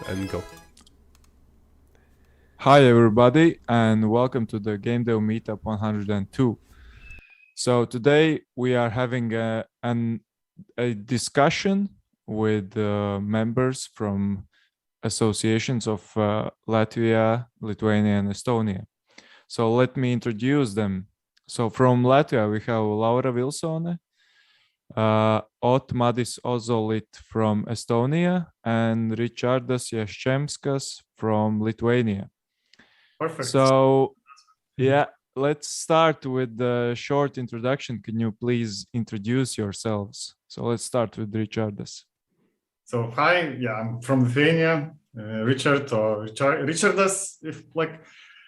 And go. Hi everybody, and welcome to the Gamedev Meetup 102. So today we are having a discussion with members from associations of Latvia, Lithuania, and Estonia. So let me introduce them. So from Latvia we have Laura Vilsone, Madis Ozolit from Estonia, and Ricardas Jascemskas from Lithuania. Perfect. So, yeah, let's start with the short introduction. Can you please introduce yourselves? So let's start with Ricardas. So hi, yeah, I'm from Lithuania. Richard or Ricardas, if like.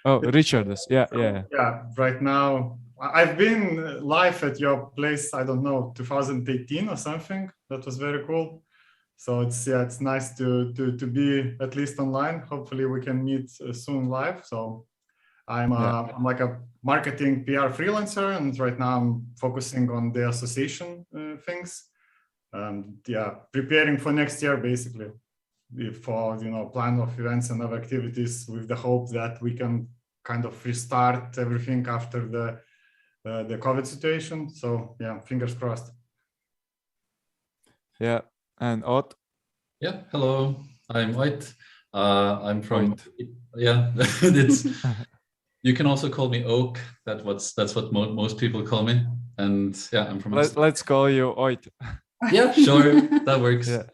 Oh, Ricardas, yeah. Yeah, right now I've been live at your place. I don't know, 2018 or something. That was very cool. So it's nice to be at least online. Hopefully we can meet soon live. So I'm like a marketing PR freelancer, and right now I'm focusing on the association things. And preparing for next year basically, for plan of events and other activities, with the hope that we can kind of restart everything after the COVID situation. So yeah, fingers crossed. Yeah, and Ot. Yeah, hello. I'm Ott. I'm from it's You can also call me Oak. That's what most people call me. And yeah, I'm from. Let's call you Oit. Yeah, sure, that works. Yeah.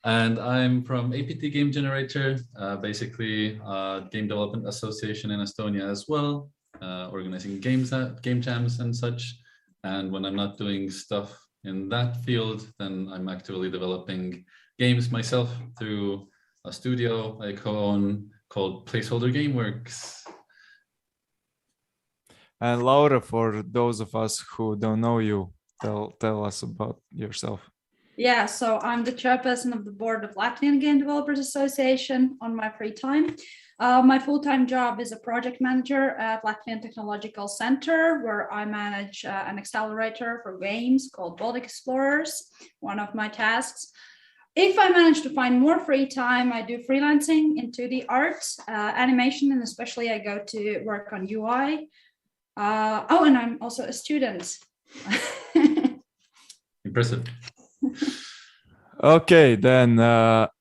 And I'm from APT Game Generator, basically a game development association in Estonia as well, organizing game jams and such. And when I'm not doing stuff in that field, then I'm actively developing games myself through a studio I co-own called Placeholder Gameworks. And Laura, for those of us who don't know you, tell us about yourself. Yeah, so I'm the chairperson of the board of Latvian Game Developers Association on my free time. My full-time job is a project manager at Latvian Technological Center, where I manage an accelerator for games called Baltic Explorers, one of my tasks. If I manage to find more free time, I do freelancing into the arts, animation, and especially I go to work on UI. And I'm also a student. Impressive. Okay, then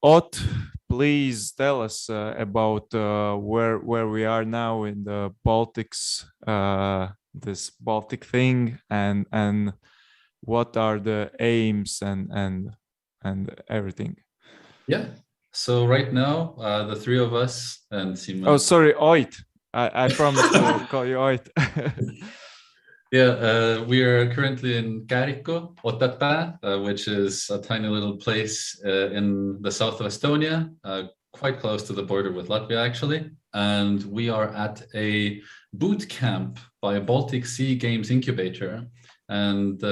Ot, please tell us about where we are now in the Baltics, this Baltic thing, and what are the aims and everything. Yeah. So right now, the three of us and Simon. Oh, sorry, Oit. I promised to call you Oit. Yeah, we are currently in Kariko, Otapa, which is a tiny little place in the south of Estonia, quite close to the border with Latvia, actually. And we are at a boot camp by Baltic Sea Games Incubator. And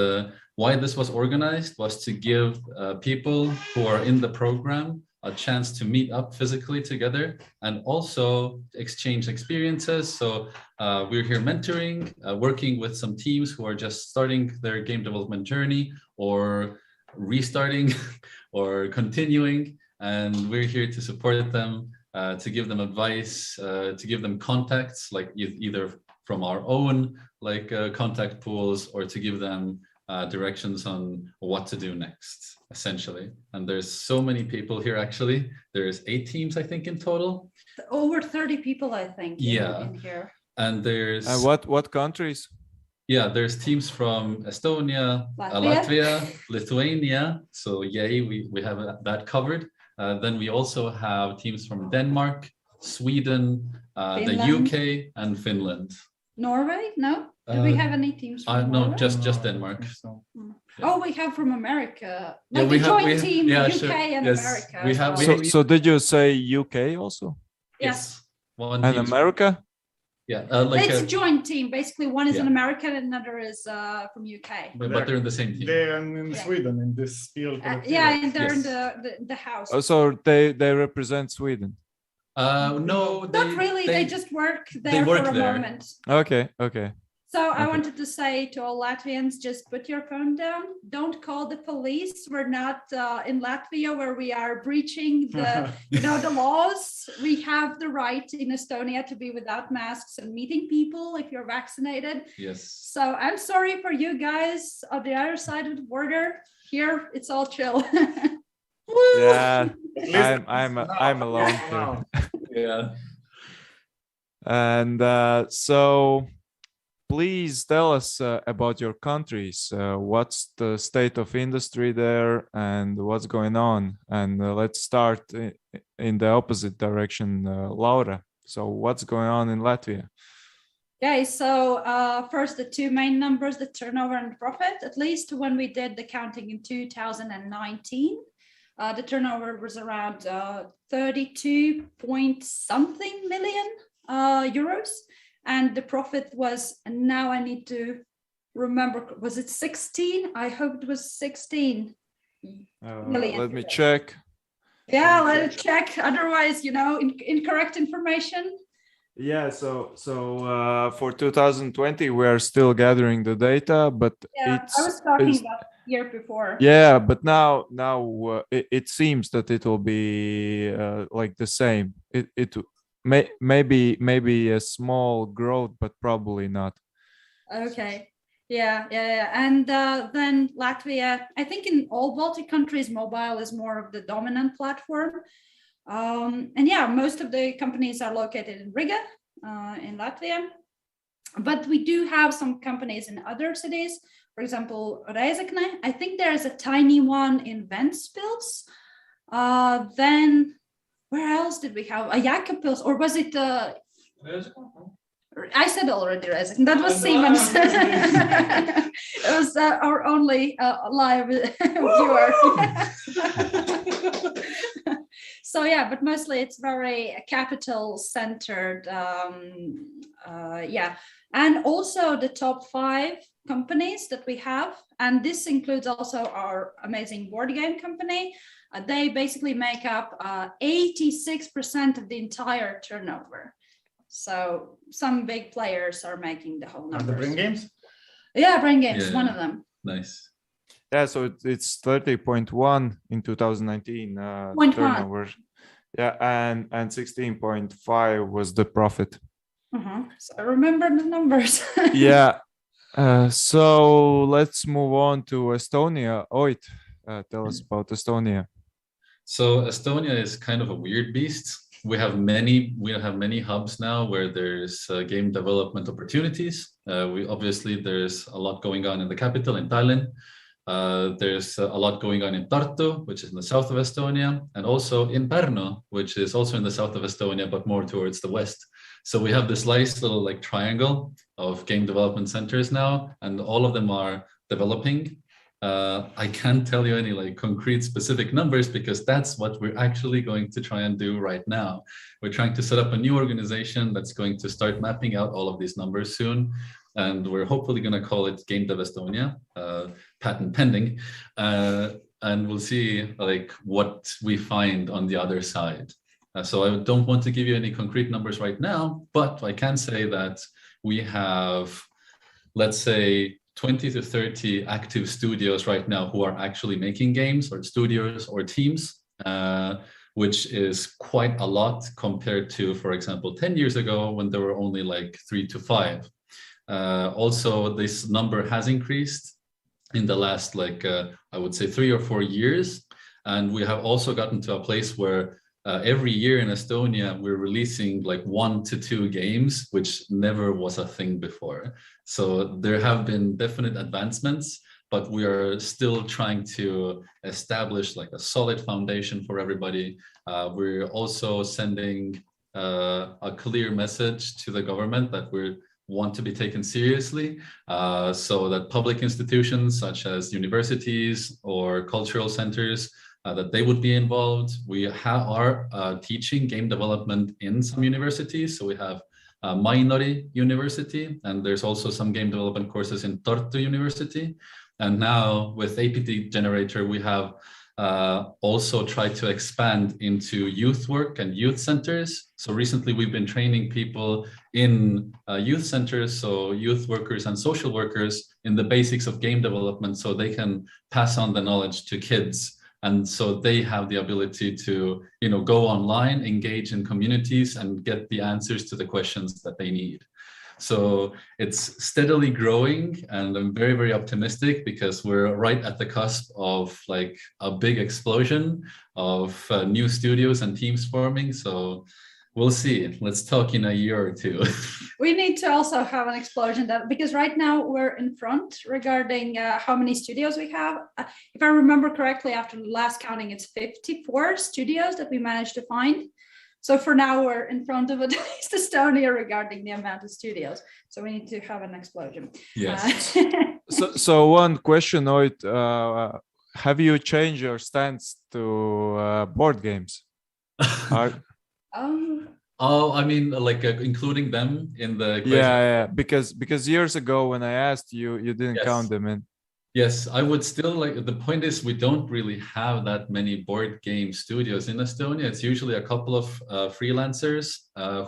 why this was organized was to give people who are in the program a chance to meet up physically together and also exchange experiences. So we're here mentoring, working with some teams who are just starting their game development journey or restarting or continuing. And we're here to support them, to give them advice, to give them contacts, like either from our own contact pools, or to give them directions on what to do next, essentially. And there's so many people here, actually. There's 8 teams, I think, in total. Over 30 people, I think, in here. And there's... what countries? Yeah, there's teams from Estonia, Latvia, Lithuania. So yay, we have that covered. Then we also have teams from Denmark, Sweden, the UK, and Finland. Norway? No? Do we have any teams from No, Norway? just Denmark. So. Oh, we have from America. Yeah, like we a have, joint team, yeah, UK sure. and Yes, America. we have, So did you say UK also? Yes. One And team's America? Yeah, it's a joint team. Basically, one is an Yeah. American and another is from UK. but they're in the same team. They're in Sweden in this field. Yeah, and they're in Yes. the house. Oh, so they represent Sweden. No, Not really. They just work there they work for a there. moment. Okay. So I Okay. wanted to say to all Latvians, just put your phone down. Don't call the police. We're not in Latvia where we are breaching the, the laws. We have the right in Estonia to be without masks and meeting people if you're vaccinated. Yes. So I'm sorry for you guys on the other side of the border. Here, it's all chill. Yeah, I'm alone here. Yeah. And so please tell us about your countries. What's the state of industry there and what's going on? And let's start in the opposite direction, Laura. So what's going on in Latvia? Okay, so first the two main numbers, the turnover and profit. At least when we did the counting in 2019, the turnover was around 32 point something million euros. And the profit was, and now I need to remember, was it 16? I hope it was 16 million. Let me check. Yeah, let it check. Otherwise, incorrect information. Yeah, so for 2020, we are still gathering the data, but I was talking about the year before. Yeah, but now it seems that it will be like the same. It maybe a small growth, but probably not. Okay. Yeah. And then Latvia, I think in all Baltic countries, mobile is more of the dominant platform. And yeah, most of the companies are located in Riga, in Latvia. But we do have some companies in other cities. For example, Reizekne. I think there is a tiny one in Ventspils. Then where else did we have a Jēkabpils, or was it I said already Reizekne. That was Siemens. It was our only live viewer. So yeah, but mostly it's very capital centered. Yeah, and also the top 5 companies that we have, and this includes also our amazing board game company. They basically make up 86% of the entire turnover. So some big players are making the whole numbers. The Brain Games? Yeah, Brain Games is one of them. Nice. Yeah, so it's 30.1 in 2019 turnover. Yeah, and 16.5 was the profit. So I remember the numbers. Yeah. So let's move on to Estonia. Oit, tell us about Estonia. So Estonia is kind of a weird beast. We have many hubs now where there's game development opportunities. There's a lot going on in the capital, in Tallinn. There's a lot going on in Tartu, which is in the south of Estonia, and also in Pärnu, which is also in the south of Estonia, but more towards the west. So we have this nice little like triangle of game development centers now, and all of them are developing. I can't tell you any like concrete specific numbers because that's what we're actually going to try and do right now. We're trying to set up a new organization that's going to start mapping out all of these numbers soon. And we're hopefully going to call it Gamedev Estonia, patent pending. And we'll see like what we find on the other side. So I don't want to give you any concrete numbers right now, but I can say that we have, let's say, 20 to 30 active studios right now who are actually making games, or studios or teams, which is quite a lot compared to, for example, 10 years ago when there were only like 3 to 5. Also, this number has increased in the last, I would say 3 or 4 years. And we have also gotten to a place where every year in Estonia, we're releasing like 1 to 2 games, which never was a thing before. So there have been definite advancements, but we are still trying to establish like a solid foundation for everybody. We're also sending a clear message to the government that we want to be taken seriously, so that public institutions such as universities or cultural centers, that they would be involved. We are teaching game development in some universities. So we have Mainori University, and there's also some game development courses in Tartu University. And now with APT Generator, we have also tried to expand into youth work and youth centers. So recently we've been training people in youth centers, so youth workers and social workers, in the basics of game development, so they can pass on the knowledge to kids. And so they have the ability to, go online, engage in communities, and get the answers to the questions that they need. So it's steadily growing, and I'm very, very optimistic because we're right at the cusp of like a big explosion of new studios and teams forming. So we'll see. Let's talk in a year or two. We need to also have an explosion because right now we're in front regarding how many studios we have. If I remember correctly, after the last counting, it's 54 studios that we managed to find. So for now, we're in front of at least Estonia regarding the amount of studios. So we need to have an explosion. Yes. So one question, Oit, have you changed your stance to board games? Oh, I mean, like including them in the equation. Yeah. Because years ago when I asked you, you didn't count them in. Yes, I would still like. The point is, we don't really have that many board game studios in Estonia. It's usually a couple of freelancers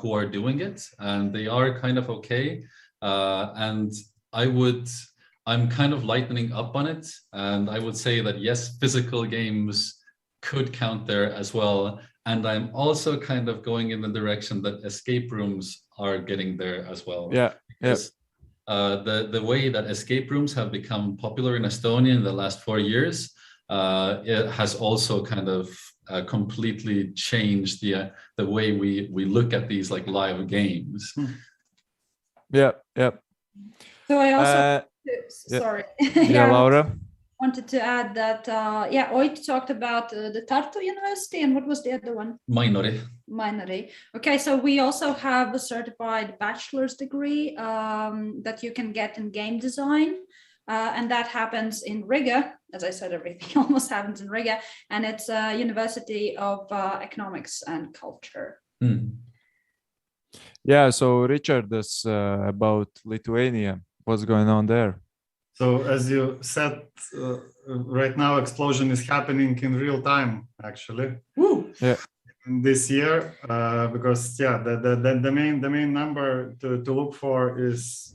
who are doing it, and they are kind of okay. And I'm kind of lightening up on it, and I would say that yes, physical games could count there as well. And I'm also kind of going in the direction that escape rooms are getting there as well. Yeah. Because, the way that escape rooms have become popular in Estonia in the last 4 years, it has also kind of completely changed the way we look at these like live games. Yeah. So I also yeah. sorry. Yeah, Laura. Wanted to add that Oit talked about the Tartu University, and what was the other one? Minority. Okay, so we also have a certified bachelor's degree that you can get in game design, and that happens in Riga. As I said, everything almost happens in Riga, and it's a University of Economics and Culture. Yeah, so Richard, this about Lithuania, what's going on there? So as you said, right now explosion is happening in real time, actually. Woo! Yeah. This year, because the main number to look for is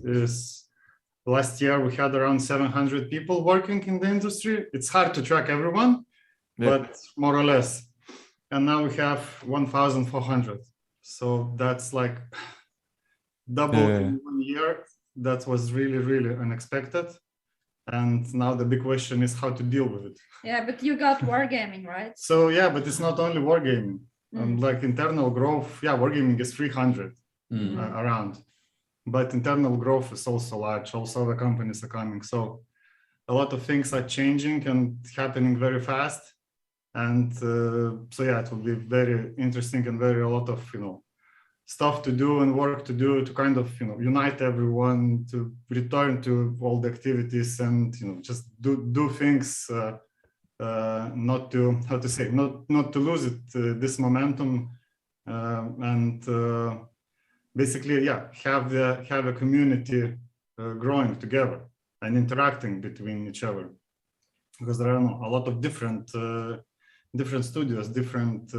last year we had around 700 people working in the industry. It's hard to track everyone, but more or less. And now we have 1,400. So that's like double in 1 year. That was really, really unexpected. And now the big question is how to deal with it. Yeah, but you got wargaming, right? So yeah, but it's not only wargaming. Like internal growth, wargaming is 300 around. But internal growth is also large. Also the companies are coming. So a lot of things are changing and happening very fast. And so yeah, it will be very interesting and a lot of, stuff to do and work to do to kind of, unite everyone, to return to all the activities and, just do things, not to, not to lose it, this momentum, and basically, have a community growing together and interacting between each other, because there are a lot of different studios, different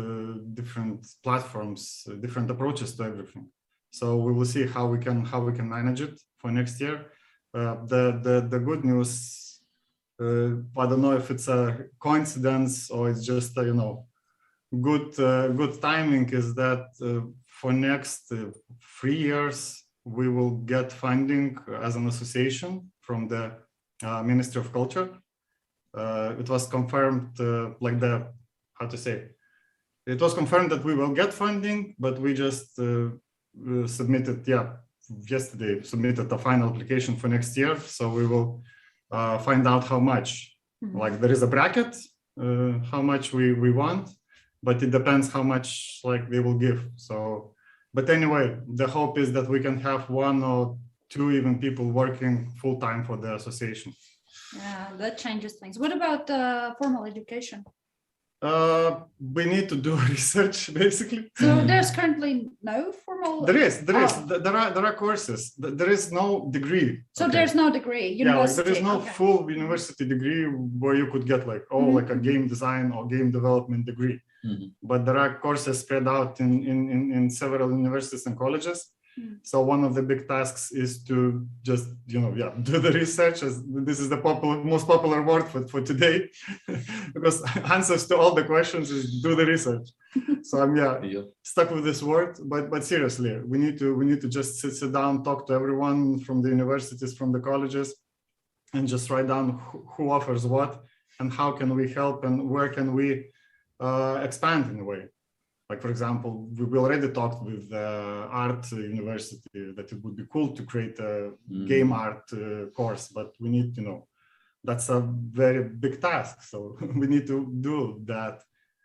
platforms, different approaches to everything. So we will see how we can manage it for next year. The good news, I don't know if it's a coincidence or it's just good timing, is that for next 3 years we will get funding as an association from the Ministry of Culture. It was confirmed it was confirmed that we will get funding, but we just submitted a final application for next year. So we will find out how much. Like there is a bracket, how much we want, but it depends how much they will give. So, but anyway, the hope is that we can have 1 or 2 even people working full time for the association. Yeah, that changes things. What about formal education? We need to do research, basically. So there's currently no formal. There is. There are courses. There is no degree. So there's no degree. University. There is no full university degree where you could get like a game design or game development degree. But there are courses spread out in several universities and colleges. So one of the big tasks is to just, do the research. As this is the most popular word for today, because answers to all the questions is do the research. So I'm stuck with this word, but seriously, we need to just sit down, talk to everyone from the universities, from the colleges, and just write down who offers what and how can we help and where can we expand in a way. Like, for example, we already talked with art university that it would be cool to create a game art course, but we need, that's a very big task. So we need to do that.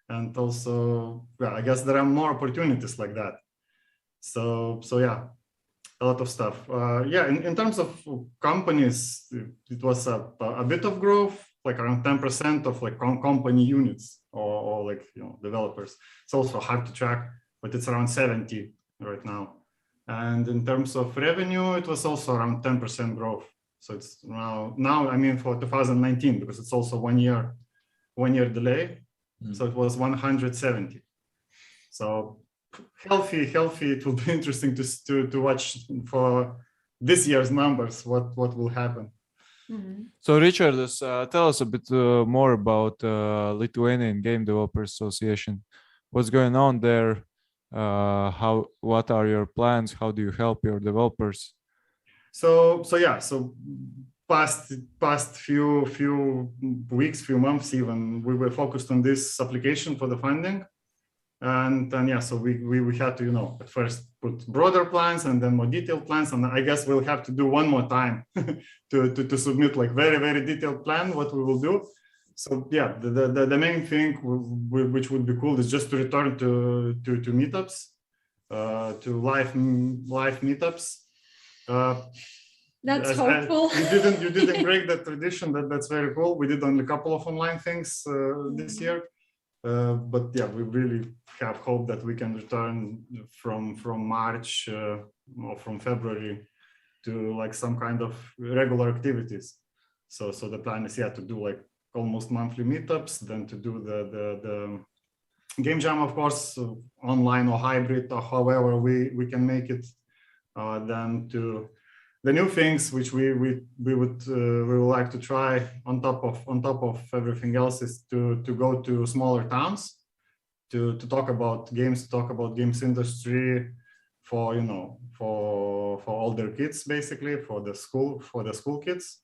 And also, I guess there are more opportunities like that. So yeah, a lot of stuff. In terms of companies, it was a bit of growth, like around 10% of company units or developers. It's also hard to track, but it's around 70 right now. And in terms of revenue, it was also around 10% growth. So it's now I mean for 2019, because it's also 1 year delay. So it was 170. So healthy. It will be interesting to watch for this year's numbers, what will happen. So Richard, tell us a bit more about Lithuanian Game Developers Association. What's going on there? What are your plans? How do you help your developers? So past few weeks, few months even, we were focused on this application for the funding. And yeah, so we had to, at first put broader plans and then more detailed plans. And I guess we'll have to do one more time to submit like very, very detailed plan, what we will do. So yeah, the main thing which would be cool is just to return to meetups, to live meetups. That's hopeful. You didn't break that tradition. That's very cool. We did only a couple of online things this year. But yeah, we really have hope that we can return from March or from February to like some kind of regular activities. So the plan is to do like almost monthly meetups, then to do the game jam, of course, online or hybrid or however we can make it. Then to the new things which we would like to try on top of everything else is to go to smaller towns to talk about games, games industry for older kids, basically for the school kids.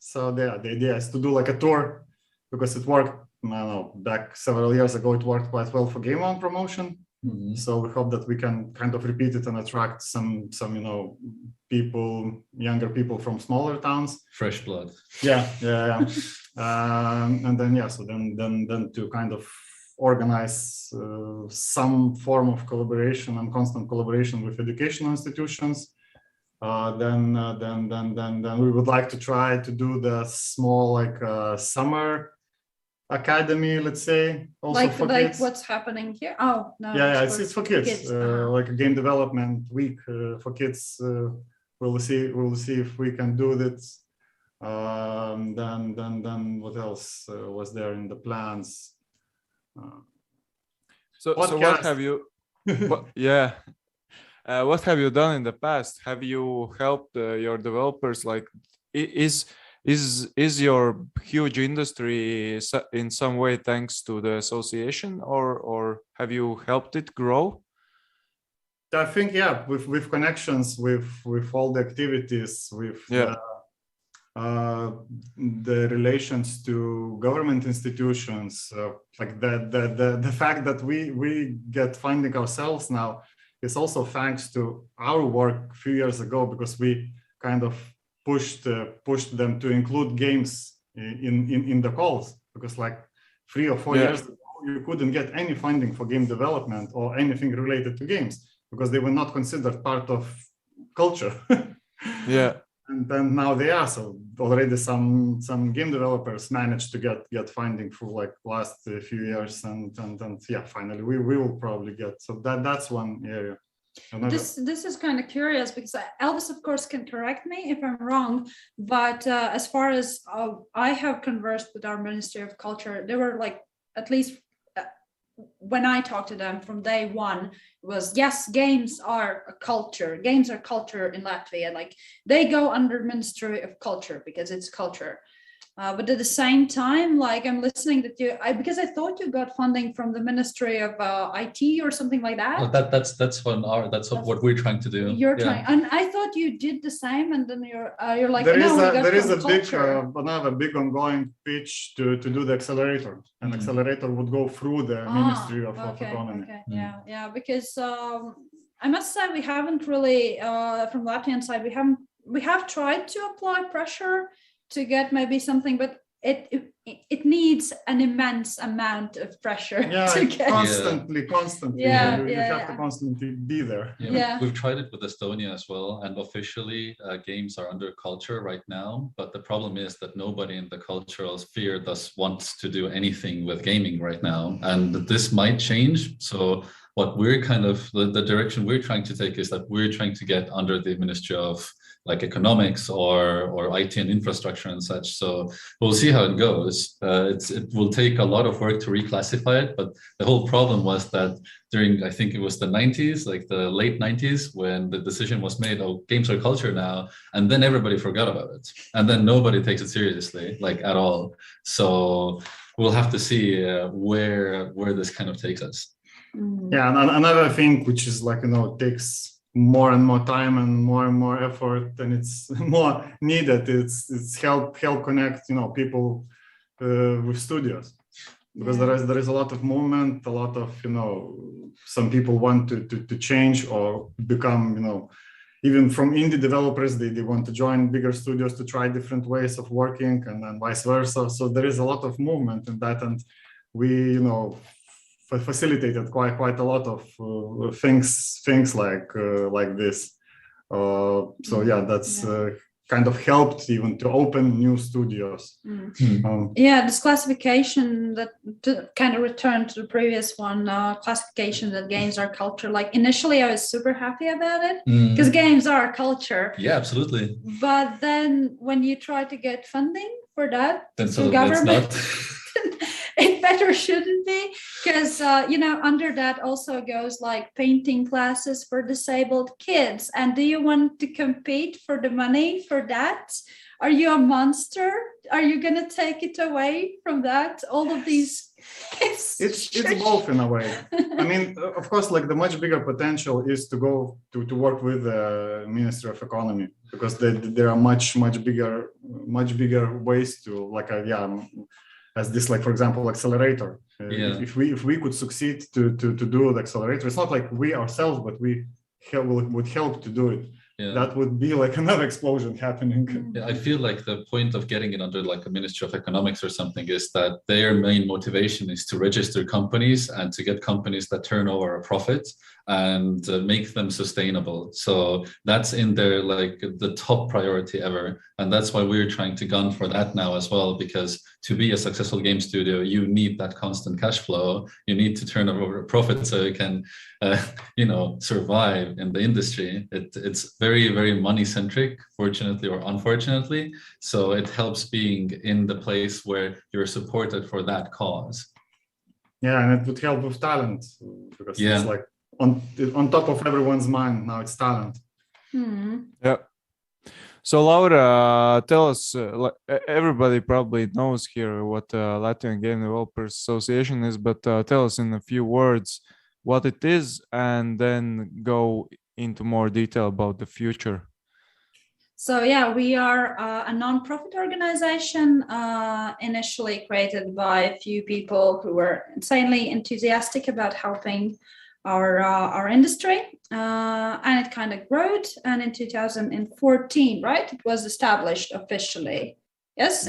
So the idea is to do like a tour, because it worked, I don't know, back several years ago, it worked quite well for Game On promotion. Mm-hmm. So we hope that we can kind of repeat it and attract some people, younger people from smaller towns. Fresh blood. Yeah. And then so then to kind of organize some form of collaboration and constant collaboration with educational institutions. Then we would like to try to do the small summer academy, let's say, also for kids. What's happening here? Oh no, it's for kids. Like a game development week for kids. We'll see if we can do that. Then what else was there in the plans? So what have you what have you done in the past? Have you helped your developers? Like, is your huge industry in some way thanks to the association, or have you helped it grow? I think with connections, with all the activities, with the relations to government institutions, like the fact that we get funding ourselves now is also thanks to our work a few years ago, because we kind of pushed them to include games in the calls, because like 3 or 4 years ago, you couldn't get any funding for game development or anything related to games because they were not considered part of culture. And then now they are. So already some game developers managed to get funding for like last few years, and finally we will probably get. So that's one area. This is kind of curious, because Elviss, of course, can correct me if I'm wrong, but as far as I have conversed with our Ministry of Culture, they were like, at least when I talked to them from day one, was yes, games are a culture. Games are culture in Latvia. Like, they go under Ministry of Culture because it's culture. But at the same time, like, I'm listening that because I thought you got funding from the Ministry of IT or something like that. Well, that's what we're trying to do. You're trying, and I thought you did the same, and then you're like, there is another big ongoing pitch to do the accelerator, and accelerator would go through the Ministry of Economy. Okay. Because I must say we haven't really from Latvian side we have tried to apply pressure to get maybe something, but it needs an immense amount of pressure to get. Constantly. You have to constantly be there. We've tried it with Estonia as well, and officially games are under culture right now, but the problem is that nobody in the cultural sphere wants to do anything with gaming right now, and this might change. So what we're kind of, the direction we're trying to take is that we're trying to get under the Ministry of like economics or IT and infrastructure and such. So we'll see how it goes. It will take a lot of work to reclassify it, but the whole problem was that during, I think it was the 90s, like the late 90s, when the decision was made, oh, games are culture now, and then everybody forgot about it. And then nobody takes it seriously, like at all. So we'll have to see where this kind of takes us. Yeah, and another thing which is like, takes more and more time and more effort, and it's more needed. It's help connect, people with studios. because there is a lot of movement, a lot of, some people want to change or become, even from indie developers, they want to join bigger studios to try different ways of working, and then vice versa. So there is a lot of movement in that, and we, facilitated quite a lot of things like this. So yeah, that's kind of helped even to open new studios. This classification, that to kind of return to the previous one, classification that games are culture. Like initially I was super happy about it because games are culture. Yeah, absolutely. But then when you try to get funding for that, then the government, it better shouldn't be, because under that also goes like painting classes for disabled kids. And do you want to compete for the money for that? Are you a monster? Are you gonna take it away from that? All of these, it's both in a way. I mean, of course, like the much bigger potential is to go to work with the Ministry of Economy, because there are much bigger ways to as this, like, for example, accelerator. If we could succeed to do the accelerator, it's not like we ourselves, but we would help to do it. That would be like another explosion happening. I feel like the point of getting it under like a Ministry of Economics or something is that their main motivation is to register companies and to get companies that turn over a profit and make them sustainable. So that's in their like the top priority ever. And that's why we're trying to gun for that now as well, because to be a successful game studio, you need that constant cash flow. You need to turn over a profit so you can, survive in the industry. It's very, very money centric, fortunately or unfortunately. So it helps being in the place where you're supported for that cause. Yeah, and it would help with talent, because it's like on top of everyone's mind now, it's talent. Yeah. So Laura, tell us, everybody probably knows here what Latvian Game Developers Association is, but tell us in a few words what it is, and then go into more detail about the future. So we are a non-profit organization, initially created by a few people who were insanely enthusiastic about helping our industry, and it kind of grew. And in 2014, right, it was established officially. Yes.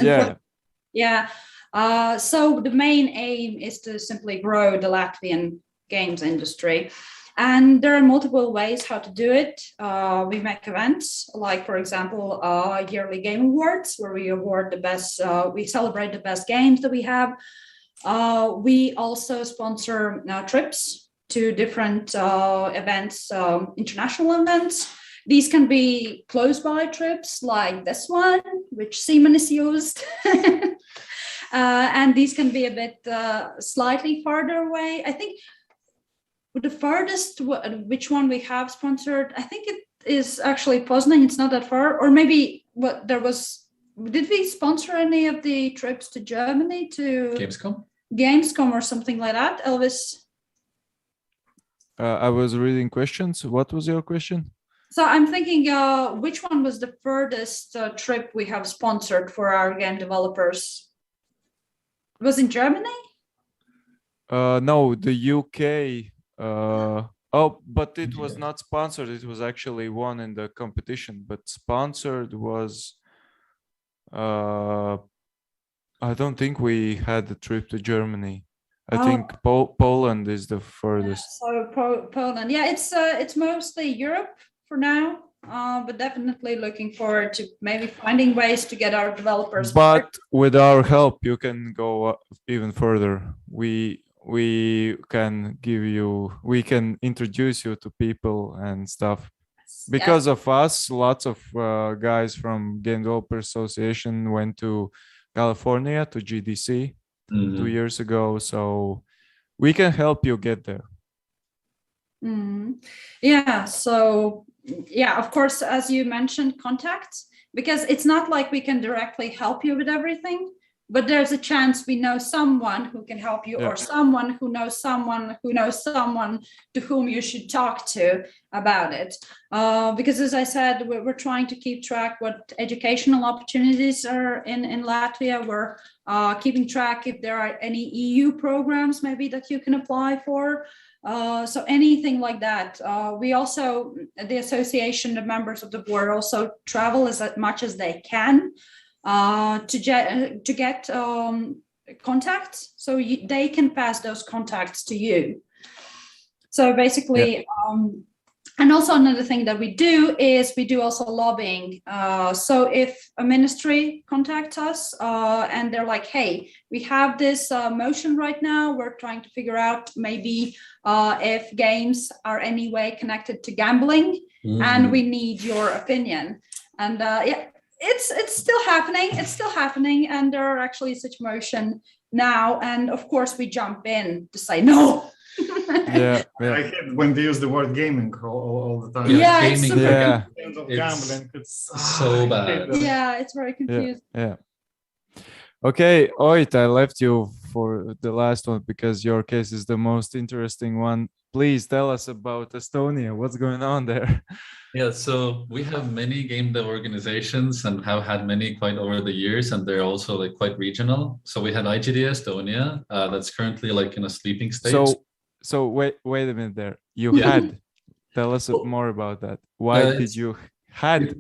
So the main aim is to simply grow the Latvian games industry. And there are multiple ways how to do it. We make events, like, for example, yearly game awards, where we award the best, we celebrate the best games that we have. We also sponsor trips to different events, international events. These can be close by trips, like this one, which Simon is used. And these can be a bit slightly farther away. I think the farthest, which one we have sponsored, I think it is actually Poznan. It's not that far. Or maybe did we sponsor any of the trips to Germany, to Gamescom or something like that, Elviss? I was reading questions. What was your question? So I'm thinking, which one was the furthest trip we have sponsored for our game developers? Was in Germany? No, the UK. But it was not sponsored. It was actually won in the competition, but sponsored was. I don't think we had a trip to Germany. I think Poland is the furthest. Poland, it's mostly Europe for now, but definitely looking forward to maybe finding ways to get our developers. But with our help, you can go even further. We can introduce you to people and stuff. Because of us, lots of guys from Game Developers Association went to California, to GDC 2 years ago. So we can help you get there. Of course, as you mentioned, contacts, because it's not like we can directly help you with everything. but there's a chance we know someone who can help you, or someone who knows someone to whom you should talk to about it. Because as I said, we're trying to keep track what educational opportunities are in Latvia. We're keeping track if there are any EU programs maybe that you can apply for. So anything like that. We also, the association, the members of the board also travel as much as they can to get contacts, so they can pass those contacts to you. So basically, and also another thing that we do is we do also lobbying. So if a ministry contacts us and they're like, hey, we have this motion right now, we're trying to figure out maybe if games are any way connected to gambling, and we need your opinion. And it's still happening, and there are actually such motion now, and of course we jump in to say no. I hate when they use the word gaming all the time. Gaming, It's so bad. Yeah, it's very confusing. Okay, Oit, I left you for the last one because your case is the most interesting one. Please tell us about Estonia. What's going on there? Yeah, so we have many game dev organizations and have had many quite over the years, and they're also like quite regional. So we had IGD Estonia, that's currently like in a sleeping state. So wait a minute there. You had. Tell us more about that. Why did you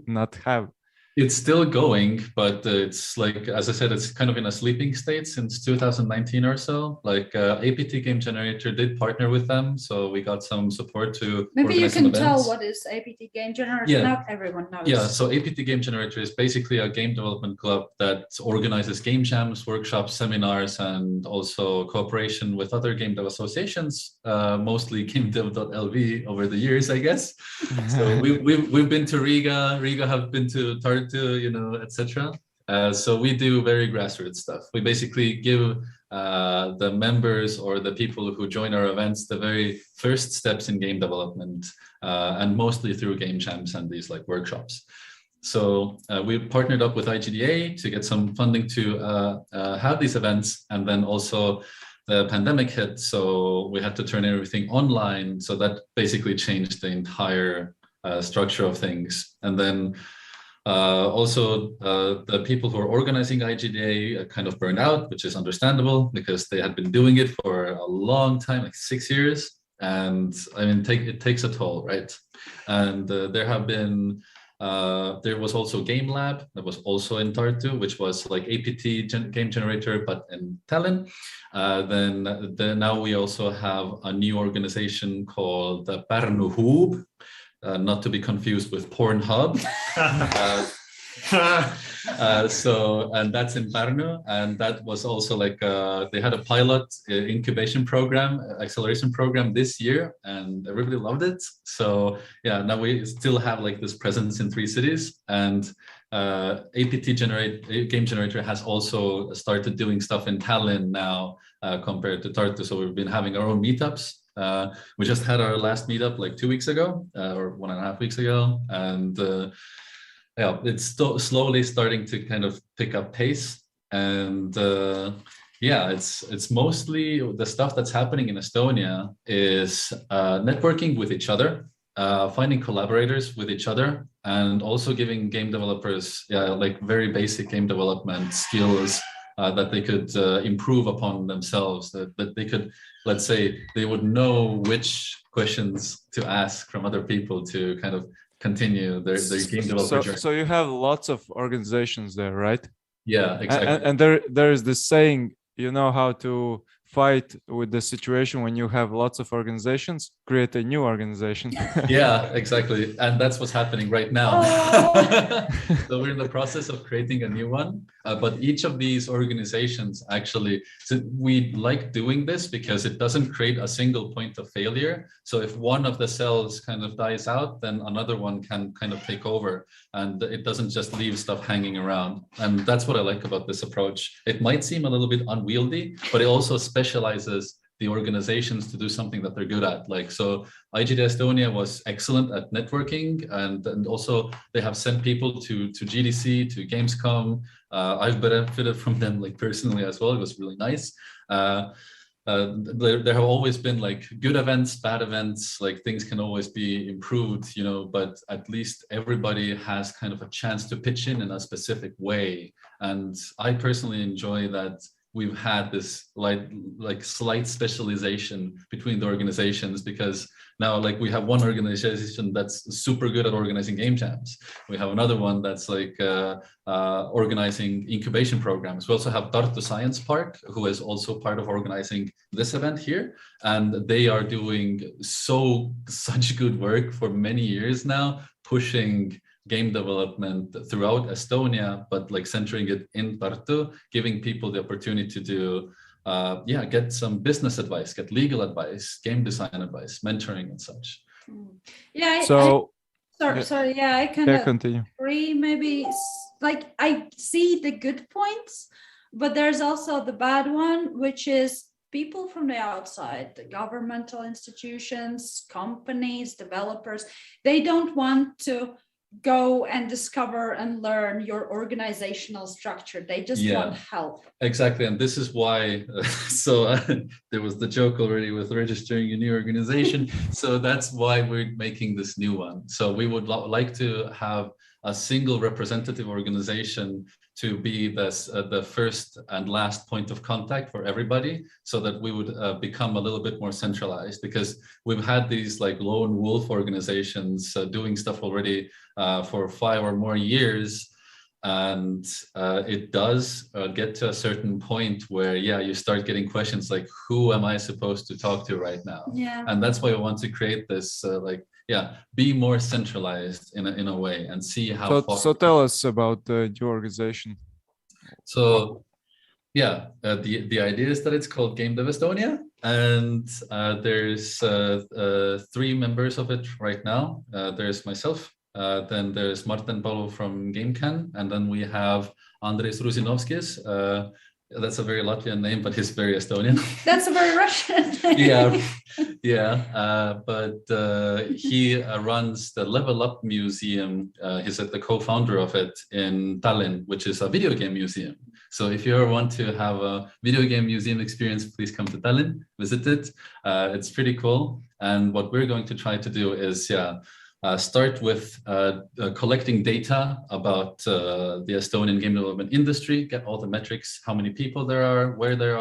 not have? It's still going, but it's like, as I said, it's kind of in a sleeping state since 2019 or so. Like APT Game Generator did partner with them, so we got some support to. Maybe you can tell what is APT Game Generator. Yeah. Not everyone knows. Yeah, so APT Game Generator is basically a game development club that organizes game jams, workshops, seminars, and also cooperation with other game dev associations, mostly Gamedev.lv over the years, I guess. So we've been to Riga. Riga have been to Tartu, etc. So we do very grassroots stuff. We basically give the members or the people who join our events the very first steps in game development, and mostly through game jams and these like workshops. So we partnered up with IGDA to get some funding to have these events, and then also the pandemic hit, so we had to turn everything online. So that basically changed the entire structure of things. And then also, the people who are organizing IGDA kind of burned out, which is understandable because they had been doing it for a long time, like 6 years. And I mean, it takes a toll, right? And there was also Game Lab that was also in Tartu, which was like APT Game Generator, but in Tallinn. Now we also have a new organization called the Pärnu Hub. Not to be confused with Pornhub. And that's in Pärnu, and that was also like they had a pilot incubation program, acceleration program this year, and everybody loved it. So yeah, now we still have like this presence in 3 cities, and APT Game Generator has also started doing stuff in Tallinn now compared to Tartu. So we've been having our own meetups. We just had our last meetup like 2 weeks ago, or 1.5 weeks ago, and it's slowly starting to kind of pick up pace. And it's mostly the stuff that's happening in Estonia is networking with each other, finding collaborators with each other, and also giving game developers like very basic game development skills that they could improve upon themselves, that they could, let's say, they would know which questions to ask from other people to kind of continue their game development journey. So you have lots of organizations there, right? Yeah, exactly. And there is this saying, you know how to fight with the situation when you have lots of organizations, create a new organization. Yeah, exactly. And that's what's happening right now. So we're in the process of creating a new one. But each of these organizations actually, so we like doing this because it doesn't create a single point of failure. So if one of the cells kind of dies out, then another one can kind of take over, and it doesn't just leave stuff hanging around. And that's what I like about this approach. It might seem a little bit unwieldy, but it also specializes the organizations to do something that they're good at. Like, so IGD Estonia was excellent at networking, and also they have sent people to GDC, to Gamescom. I've benefited from them like personally as well. It was really nice. There have always been like good events, bad events, like things can always be improved, you know, but at least everybody has kind of a chance to pitch in a specific way. And I personally enjoy that we've had this like slight specialization between the organizations, because now like we have one organization that's super good at organizing game jams. We have another one that's like organizing incubation programs. We also have Tartu Science Park, who is also part of organizing this event here. And they are doing such good work for many years now, pushing game development throughout Estonia, but like centering it in Tartu, giving people the opportunity to do, get some business advice, get legal advice, game design advice, mentoring and such. Yeah. I kind of agree. Maybe like I see the good points, but there's also the bad one, which is people from the outside, the governmental institutions, companies, developers, they don't want to go and discover and learn your organizational structure. They just want help. Exactly. And this is why, there was the joke already with registering a new organization. So that's why we're making this new one. So we would like to have a single representative organization to be the first and last point of contact for everybody, so that we would become a little bit more centralized, because we've had these like lone wolf organizations doing stuff already for 5 or more years. And it does get to a certain point where, you start getting questions like, who am I supposed to talk to right now? Yeah. And that's why I want to create this be more centralized in a way, and see how far. So tell us about your organization. So the idea is that it's called Gamedev Estonia, and there's 3 members of it right now. There's myself, then there's Martin Palu from GameCan, and then we have Andres Rusinovskis. That's a very Latvian name, but he's very Estonian. That's a very Russian name. But he runs the Level Up Museum. He's the co-founder of it in Tallinn, which is a video game museum. So if you ever want to have a video game museum experience, please come to Tallinn, visit it. It's pretty cool. And what we're going to try to do is, start with collecting data about the Estonian game development industry, get all the metrics, how many people there are, where they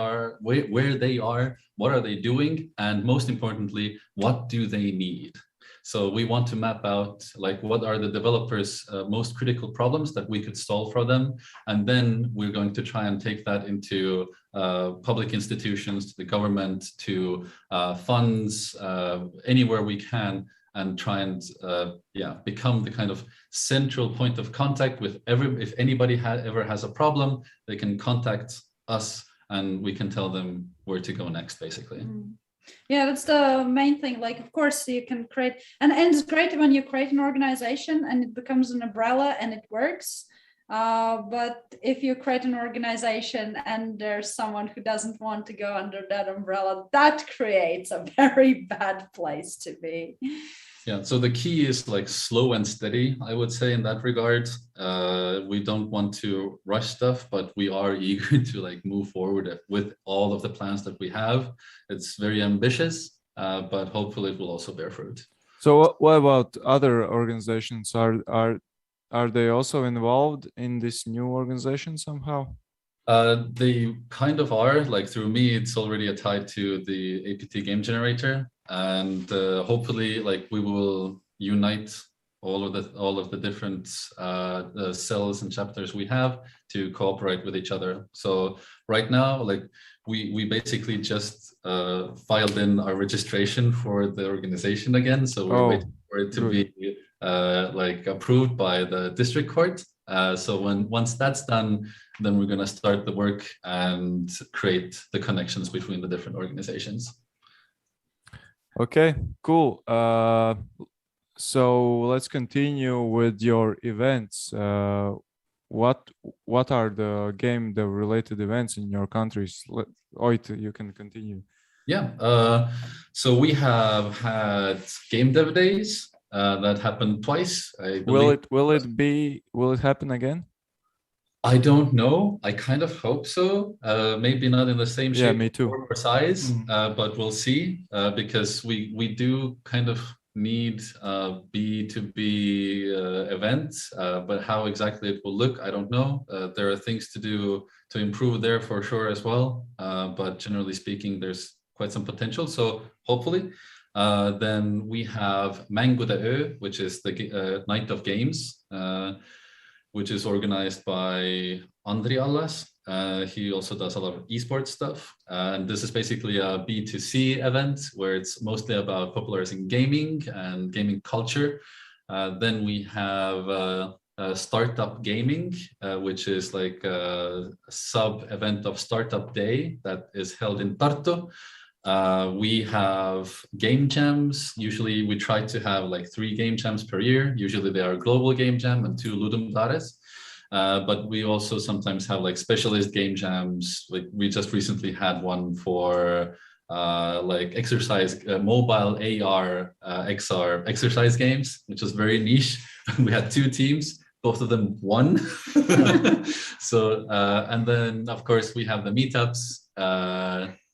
are, what are they doing, and most importantly, what do they need? So we want to map out like what are the developers' most critical problems that we could solve for them, and then we're going to try and take that into public institutions, to the government, to funds, anywhere we can, and try and become the kind of central point of contact with if anybody ever has a problem, they can contact us and we can tell them where to go next, basically. Yeah, that's the main thing. Like, of course, you can create, and it's great when you create an organization and it becomes an umbrella and it works. But if you create an organization and there's someone who doesn't want to go under that umbrella, that creates a very bad place to be. Yeah, so the key is like slow and steady, I would say, in that regard. We don't want to rush stuff, but we are eager to like move forward with all of the plans that we have. It's very ambitious, but hopefully it will also bear fruit. So what about other organizations? Are they also involved in this new organization somehow? They kind of are. Like through me, it's already tied to the APT game generator, and hopefully, like we will unite all of the different cells and chapters we have to cooperate with each other. So right now, like we basically just filed in our registration for the organization again. So we're waiting for it to be like approved by the district court. So once that's done, then we're going to start the work and create the connections between the different organizations. Okay, cool. So let's continue with your events. What are the game related events in your countries? Oit, you can continue. Yeah. So we have had Gamedev days that happened twice. I believe. Will it happen again? I don't know. I kind of hope so. Maybe not in the same shape me too. or size, but we'll see. Because we do kind of need B2B events, but how exactly it will look, I don't know. There are things to do to improve there for sure as well. But generally speaking, there's quite some potential. So hopefully. Then we have Mängude Ö, which is the Night of Games, which is organized by Andri Allas. He also does a lot of esports stuff. And this is basically a B2C event where it's mostly about popularizing gaming and gaming culture. Then we have Startup Gaming, which is like a sub-event of Startup Day that is held in Tartu. We have game jams. Usually we try to have like 3 game jams per year. Usually they are global game jam and 2 Ludum Dares. But we also sometimes have like specialist game jams. Like we just recently had one for like exercise, mobile AR, XR exercise games, which was very niche. We had 2 teams, both of them won. So, and then of course we have the meetups.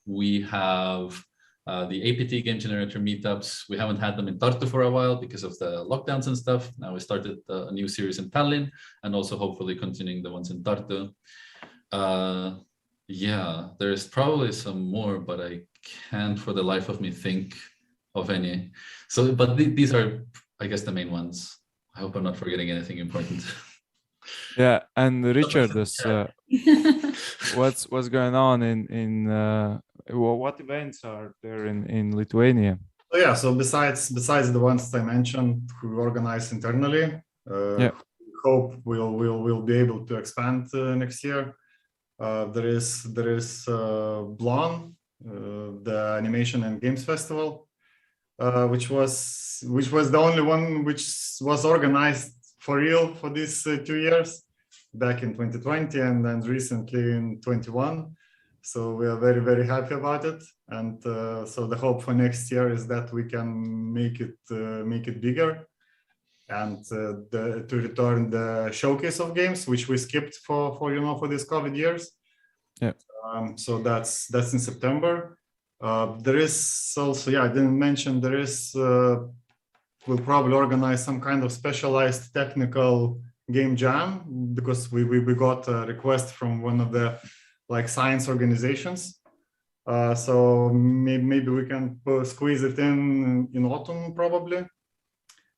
We have the APT game generator meetups. We haven't had them in Tartu for a while because of the lockdowns and stuff. Now we started a new series in Tallinn and also hopefully continuing the ones in Tartu. Yeah, there's probably some more, but I can't for the life of me think of any. So, but these are, I guess, the main ones. I hope I'm not forgetting anything important. Yeah, and Richard, what's going on in what events are there in Lithuania? So yeah, so besides the ones I mentioned, we organize internally. Hope we'll be able to expand next year. There is Blon, the Animation and Games Festival, which was the only one which was organized for real for these 2 years, back in 2020 and then recently in 21. So we are very, very happy about it. And so the hope for next year is that we can make it bigger and to return the showcase of games, which we skipped for these COVID years. Yeah. So that's in September. There is also, I didn't mention, there is, we'll probably organize some kind of specialized technical game jam because we got a request from one of the like science organizations. So maybe we can squeeze it in autumn probably.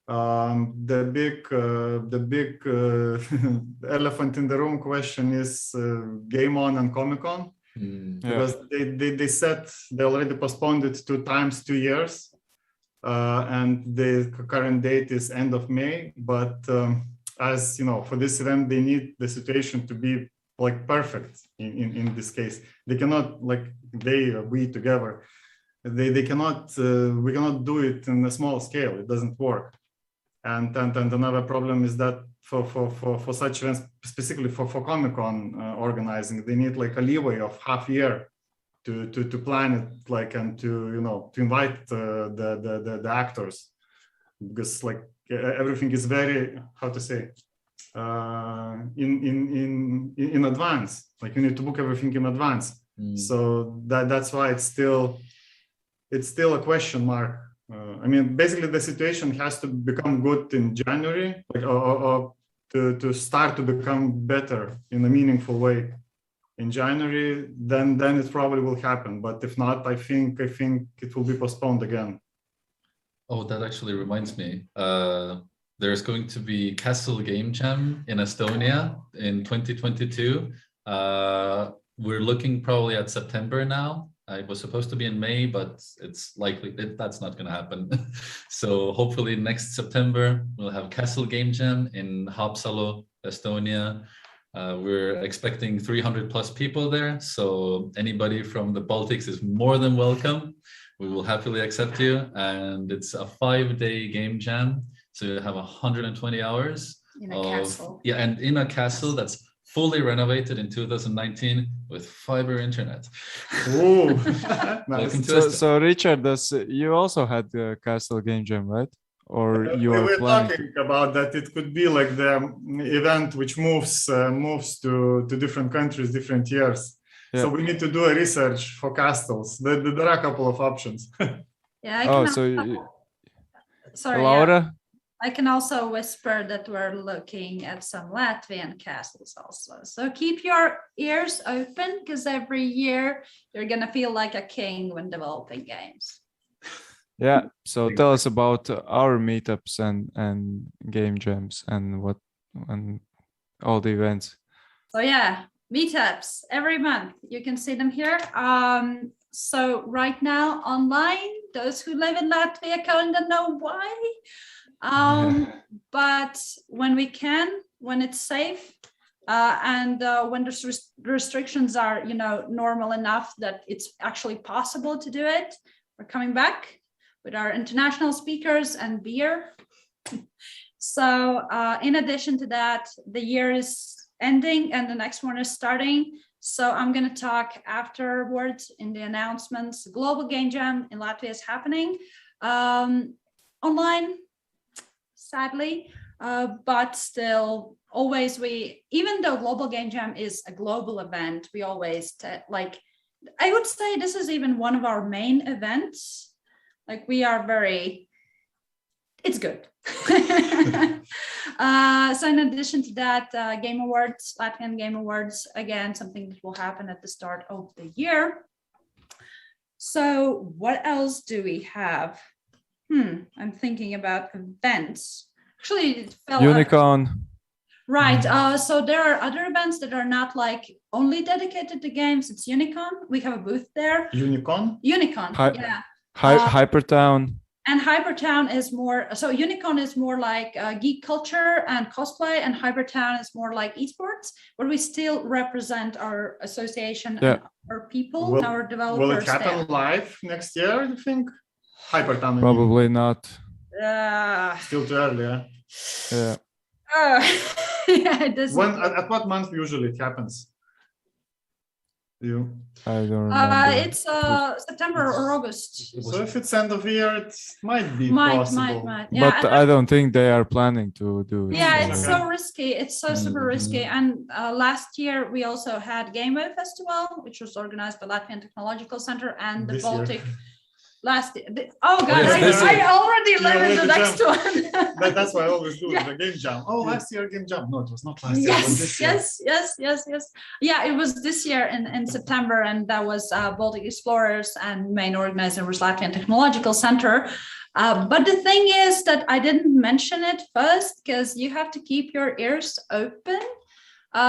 The big elephant in the room question is Game On and Comic Con. Because they said they already postponed it 2 times, 2 years. And the current date is end of May, but as you know, for this event, they need the situation to be like perfect in this case. They cannot we together, they cannot, we cannot do it in a small scale. It doesn't work. And another problem is that for such events, specifically for Comic-Con organizing, they need like a leeway of half year to plan it, like, and to invite the actors, because like everything is very, how to say, in advance. Like you need to book everything in advance. So that's why it's still a question mark. I mean, basically the situation has to become good in January, like, or to start to become better in a meaningful way in January, then it probably will happen. But if not, I think it will be postponed again. Oh, that actually reminds me. There's going to be Castle Game Jam in Estonia in 2022. We're looking probably at September now. It was supposed to be in May, but it's likely that's not going to happen. So hopefully next September, we'll have Castle Game Jam in Haapsalu, Estonia. We're expecting 300 plus people there. So anybody from the Baltics is more than welcome. We will happily accept you. And it's a 5-day game jam. So you have 120 hours in a castle. Yeah, and in a castle that's fully renovated in 2019 with fiber internet. Ooh, Welcome nice. to So, Estonia. so Richard, you also had the Castle Game Jam, right? Or you We are were planning? talking about that it could be like the event which moves to different countries, different years. Yeah. So we need to do a research for castles. There are a couple of options. Yeah, I Oh, can so sorry, Laura? I can also whisper that we're looking at some Latvian castles also. So keep your ears open because every year you're gonna feel like a king when developing games. Yeah. So tell us about our meetups and game jams and all the events. So yeah, meetups every month. You can see them here. So right now online, those who live in Latvia kind of know why. But when we can, when it's safe, and when the restrictions are, normal enough that it's actually possible to do it, we're coming back with our international speakers and beer. So in addition to that, the year is ending and the next one is starting. So I'm going to talk afterwards in the announcements. The Global Game Jam in Latvia is happening online, sadly, but still always even though Global Game Jam is a global event, we always I would say this is even one of our main events. Like we are it's good. So in addition to that, Game Awards, Latvian Game Awards, again, something that will happen at the start of the year. So what else do we have? I'm thinking about events. Actually, it fell Unicorn. Right. So there are other events that are not only dedicated to games. It's Unicorn. We have a booth there. Unicorn? Unicorn, yeah. Hypertown. And Hypertown is more, so Unicorn is more like geek culture and cosplay, and Hypertown is more like esports, but we still represent our association and our people, our developers. Will it happen live next year, you think? Hypertown? Probably not. Still too early, Yeah. Yeah, it doesn't. At what month usually it happens? I don't remember. It's September or August. So if it's end of year, it might be possible. Might. Yeah, but I don't think they are planning to do it. Yeah, it's so risky. It's so super risky. And last year we also had Gamedev Festival, which was organized by Latvian Technological Center and the Baltic. Oh God, I already live in the next one. That's why I always do the game jam. Oh, last year game jam. No, it was not last year. It was this year. Yes. Yeah, it was this year in September, and that was Baltic Explorers, and main organizer was Latvian Technological Center. But the thing is that I didn't mention it first because you have to keep your ears open.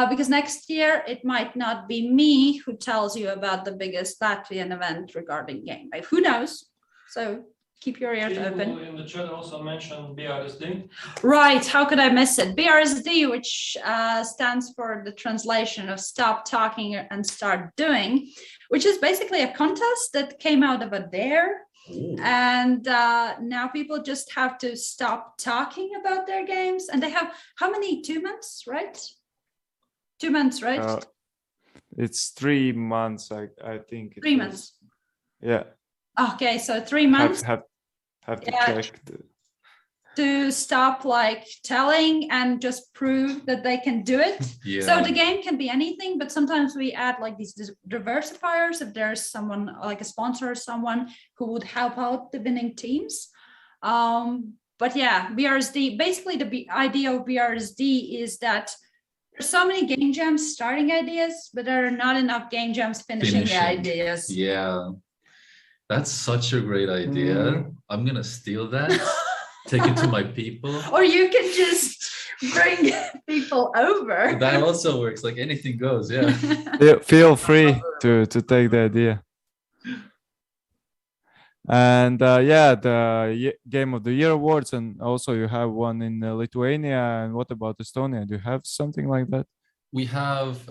Because next year it might not be me who tells you about the biggest Latvian event regarding game. Who knows? So keep your ears open. In the chat also mentioned BRSD. Right, how could I miss it? BRSD, which stands for the translation of Stop Talking and Start Doing, which is basically a contest that came out of a dare. Ooh. And now people just have to stop talking about their games. And they have, how many, 2 months, right? 2 months, right? It's 3 months, I think. 3 months. Yeah. Okay, so 3 months. Have to check. To stop telling and just prove that they can do it. Yeah. So the game can be anything, but sometimes we add these diversifiers if there's someone like a sponsor or someone who would help out the winning teams. But yeah, BRSD, basically the idea of BRSD is that there's so many game jams starting ideas, but there are not enough game jams finishing the ideas. Yeah, that's such a great idea. I'm gonna steal that, take it to my people. Or you can just bring people over. That also works. Anything goes. Yeah. Feel free to take the idea. And the Game of the Year awards, and also you have one in Lithuania. And what about Estonia? Do you have something like that? We have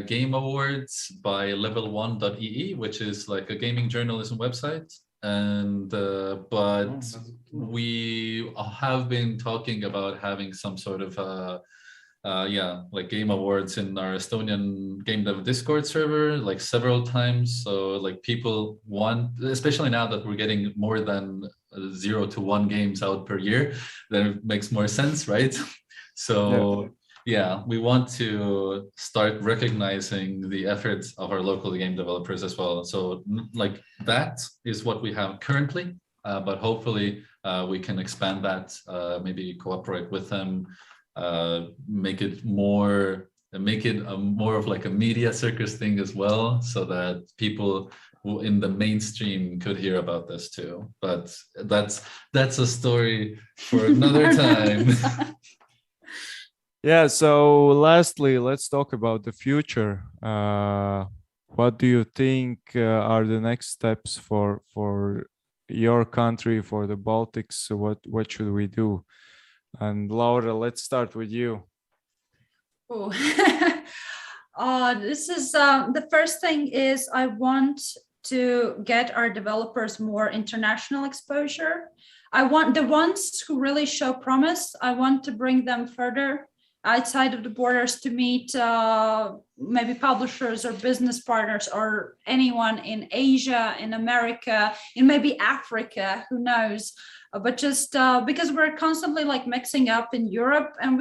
game awards by level1.ee, which is a gaming journalism website. And but we have been talking about having some sort of like game awards in our Estonian Gamedev Discord server, like several times. So like people want, especially now that we're getting more than 0 to 1 games out per year, then it makes more sense, right? So we want to start recognizing the efforts of our local game developers as well. So like that is what we have currently, but hopefully we can expand that, maybe cooperate with them, make it more of like a media circus thing as well, so that people who in the mainstream could hear about this too. But that's a story for another time. Yeah, so lastly, let's talk about the future. What do you think are the next steps for your country, for the Baltics? What should we do? And Laura, let's start with you. Oh, this is the first thing is I want to get our developers more international exposure. I want the ones who really show promise, I want to bring them further outside of the borders to meet maybe publishers or business partners or anyone in Asia, in America, in maybe Africa, who knows. But just because we're constantly like mixing up in Europe, and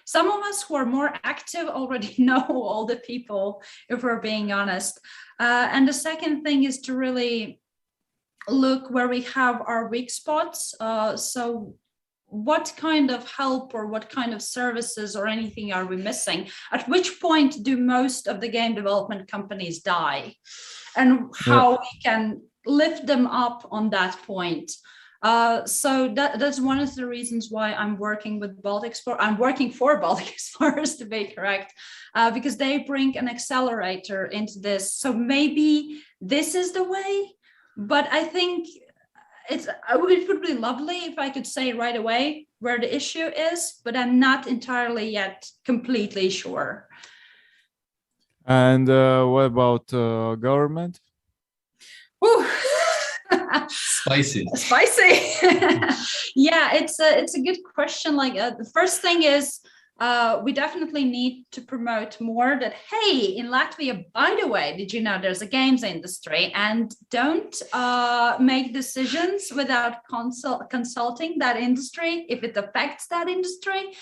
some of us who are more active already know all the people, if we're being honest. And the second thing is to really look where we have our weak spots. So what kind of help or what kind of services or anything are we missing? At which point do most of the game development companies die? And how we can lift them up on that point. So that's one of the reasons why I'm working with Baltic Explorers. I'm working for Baltic Explorers, to be correct, because they bring an accelerator into this. So maybe this is the way, but I think it would be lovely if I could say right away where the issue is, but I'm not entirely yet completely sure. And what about government? Spicy. Yeah, it's a good question. Like the first thing is we definitely need to promote more that, hey, in Latvia, by the way, did you know there's a games industry, and don't make decisions without consulting that industry if it affects that industry.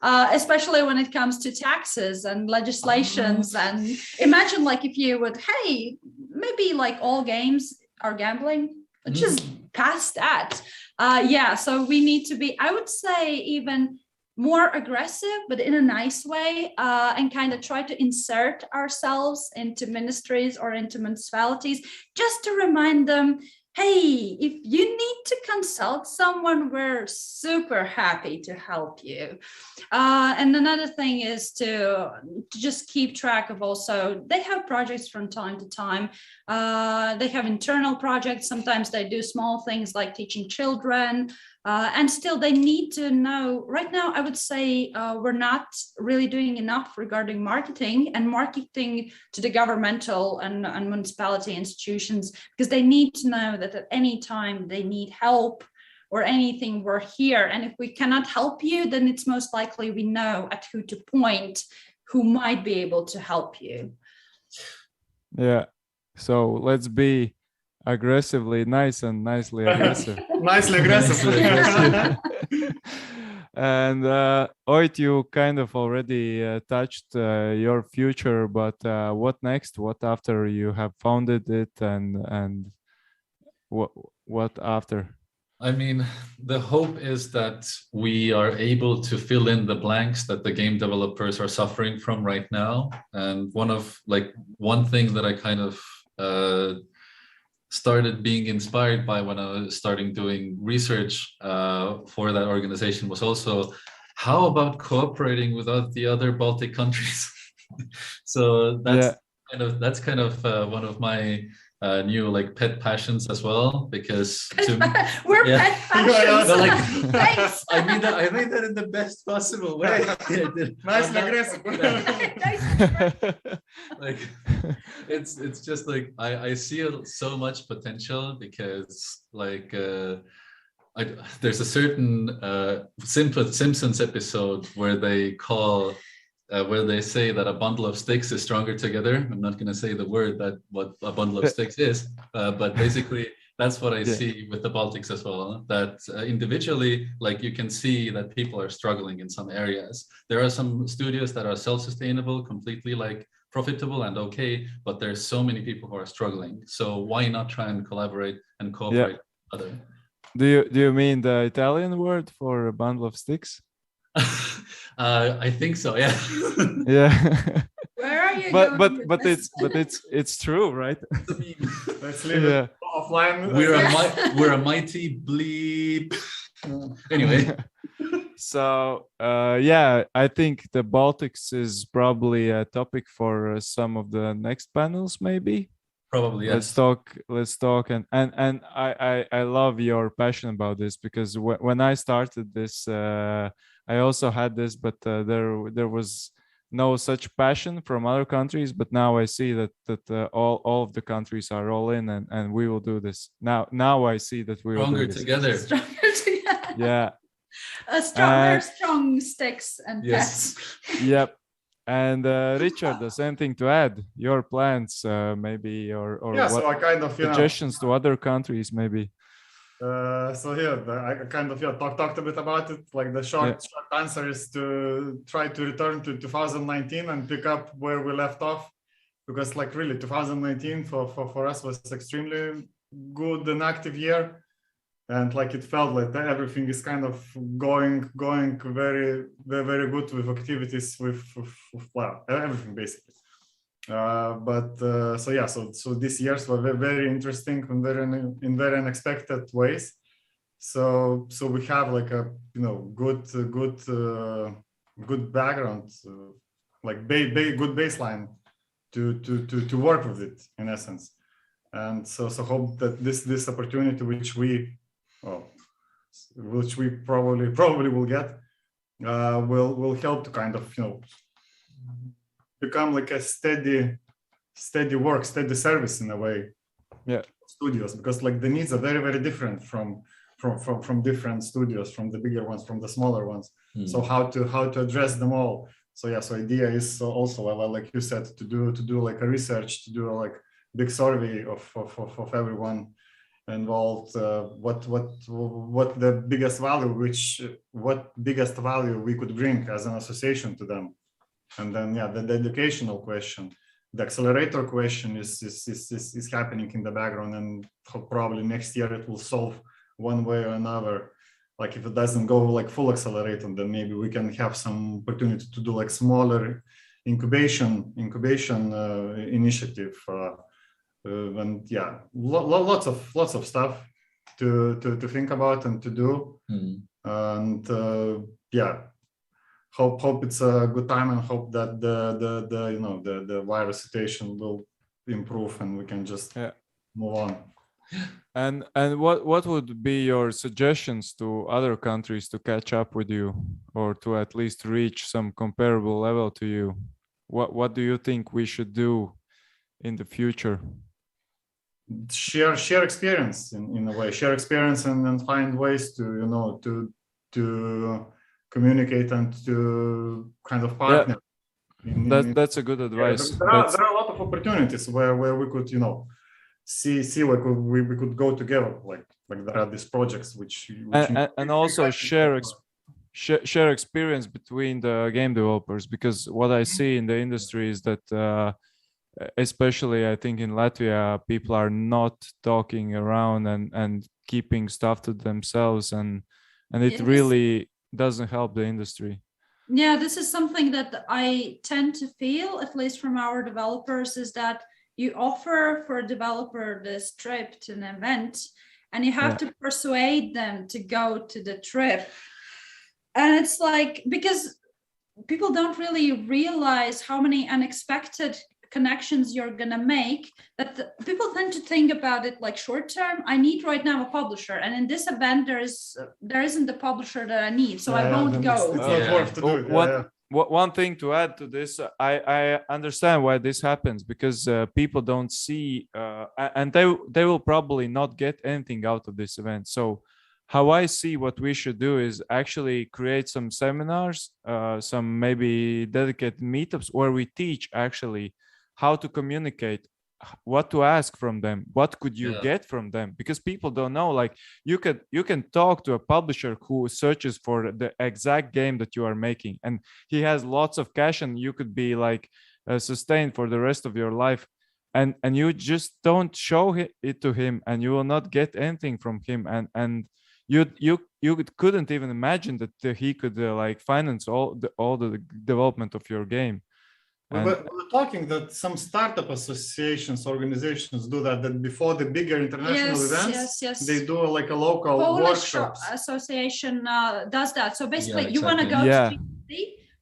Especially when it comes to taxes and legislations. And imagine like if you would, hey, maybe like all games are gambling, just past that. So we need to be, I would say, even more aggressive, but in a nice way, and kind of try to insert ourselves into ministries or into municipalities, just to remind them, hey, if you need to consult someone, we're super happy to help you. And another thing is to just keep track of also, they have projects from time to time. They have internal projects. Sometimes they do small things like teaching children. And still they need to know, right now, I would say we're not really doing enough regarding marketing to the governmental and municipality institutions, because they need to know that at any time they need help or anything, we're here. And if we cannot help you, then it's most likely we know at who to point, who might be able to help you. Yeah. So let's be aggressively nice and nicely aggressive. Nicely aggressive. And Oit, you kind of already touched your future, but what next? What after you have founded it, and what after? I mean, the hope is that we are able to fill in the blanks that the game developers are suffering from right now. And one thing that I kind of started being inspired by when I was starting doing research for that organization was also, how about cooperating with the other Baltic countries? So that's kind of one of my new like pet passions as well, because we're pet passions. Thanks. I mean that in the best possible way. Nice and aggressive. Like it's just like I see so much potential, because like there's a certain Simpsons episode where they call, where they say that a bundle of sticks is stronger together. I'm not going to say the word what a bundle of sticks is, but basically that's what I see with the Baltics as well. That individually, like you can see that people are struggling in some areas. There are some studios that are self-sustainable, completely like profitable and okay, but there's so many people who are struggling. So why not try and collaborate and cooperate with other? Do you mean the Italian word for a bundle of sticks? I think so. Yeah. Yeah. Where are you but going but with it's true, right? Let's leave it offline. We're a mighty bleep. Anyway. So yeah, I think the Baltics is probably a topic for some of the next panels, maybe. Probably, yes. Let's talk, and I love your passion about this, because when I started this, I also had this, but there was no such passion from other countries. But now I see that all of the countries are all in, and we will do this. Now I see that we will do this. Together. Stronger together. Yeah. Strong sticks and yes. pets. Yep. And Richard, the same thing to add. Your plans, maybe, or yeah, what so I kind of suggestions to other countries, maybe. So I kind of talked a bit about it. Like the short answer is to try to return to 2019 and pick up where we left off, because like really 2019 for us was extremely good and active year. And like it felt like everything is kind of going very, very, very good with activities, with well, everything basically. So this years were very interesting and in very unexpected ways. So we have like a good background, like good baseline to work with it in essence. And so hope that this opportunity which we probably will get will help to kind of become like a steady work, steady service in a way. Yeah, studios, because like the needs are very, very different from different studios, from the bigger ones, from the smaller ones. So how to address them all. So idea is also, like you said, to do like a research, to do like big survey of everyone involved, what the biggest value we could bring as an association to them. And then the educational question, the accelerator question is happening in the background, and probably next year it will solve one way or another. Like if it doesn't go like full accelerator, then maybe we can have some opportunity to do like smaller incubation initiative. And lots of stuff to think about and to do. And hope it's a good time, and hope that the virus situation will improve and we can just move on. And what would be your suggestions to other countries to catch up with you, or to at least reach some comparable level to you? What do you think we should do in the future? Share experience in a way, and find ways to communicate and to kind of partner. That's a good advice. There are a lot of opportunities where we could see like we could go together, like there are these projects which and also share experience between the game developers, because what I see in the industry is that especially I think in Latvia, people are not talking around and keeping stuff to themselves, and it really doesn't help the industry. Yeah, this is something that I tend to feel, at least from our developers, is that you offer for a developer this trip to an event, and you have to persuade them to go to the trip. And it's like, because people don't really realize how many unexpected connections you're gonna make, that people tend to think about it like short term. I need right now a publisher, and in this event there isn't the publisher that I need, so I won't go. It's not worth to do. One thing to add to this, I understand why this happens, because people don't see, and they will probably not get anything out of this event. So how I see what we should do is actually create some seminars, some maybe dedicated meetups where we teach actually how to communicate, what to ask from them, what could you get from them, because people don't know. Like you can talk to a publisher who searches for the exact game that you are making, and he has lots of cash, and you could be like sustained for the rest of your life, and you just don't show it to him, and you will not get anything from him, and you couldn't even imagine that he could like finance all the development of your game. We're talking that some startup associations, organizations do that before the bigger international events, they do like a local Polish workshops. association does that. So basically, you want to go to GC,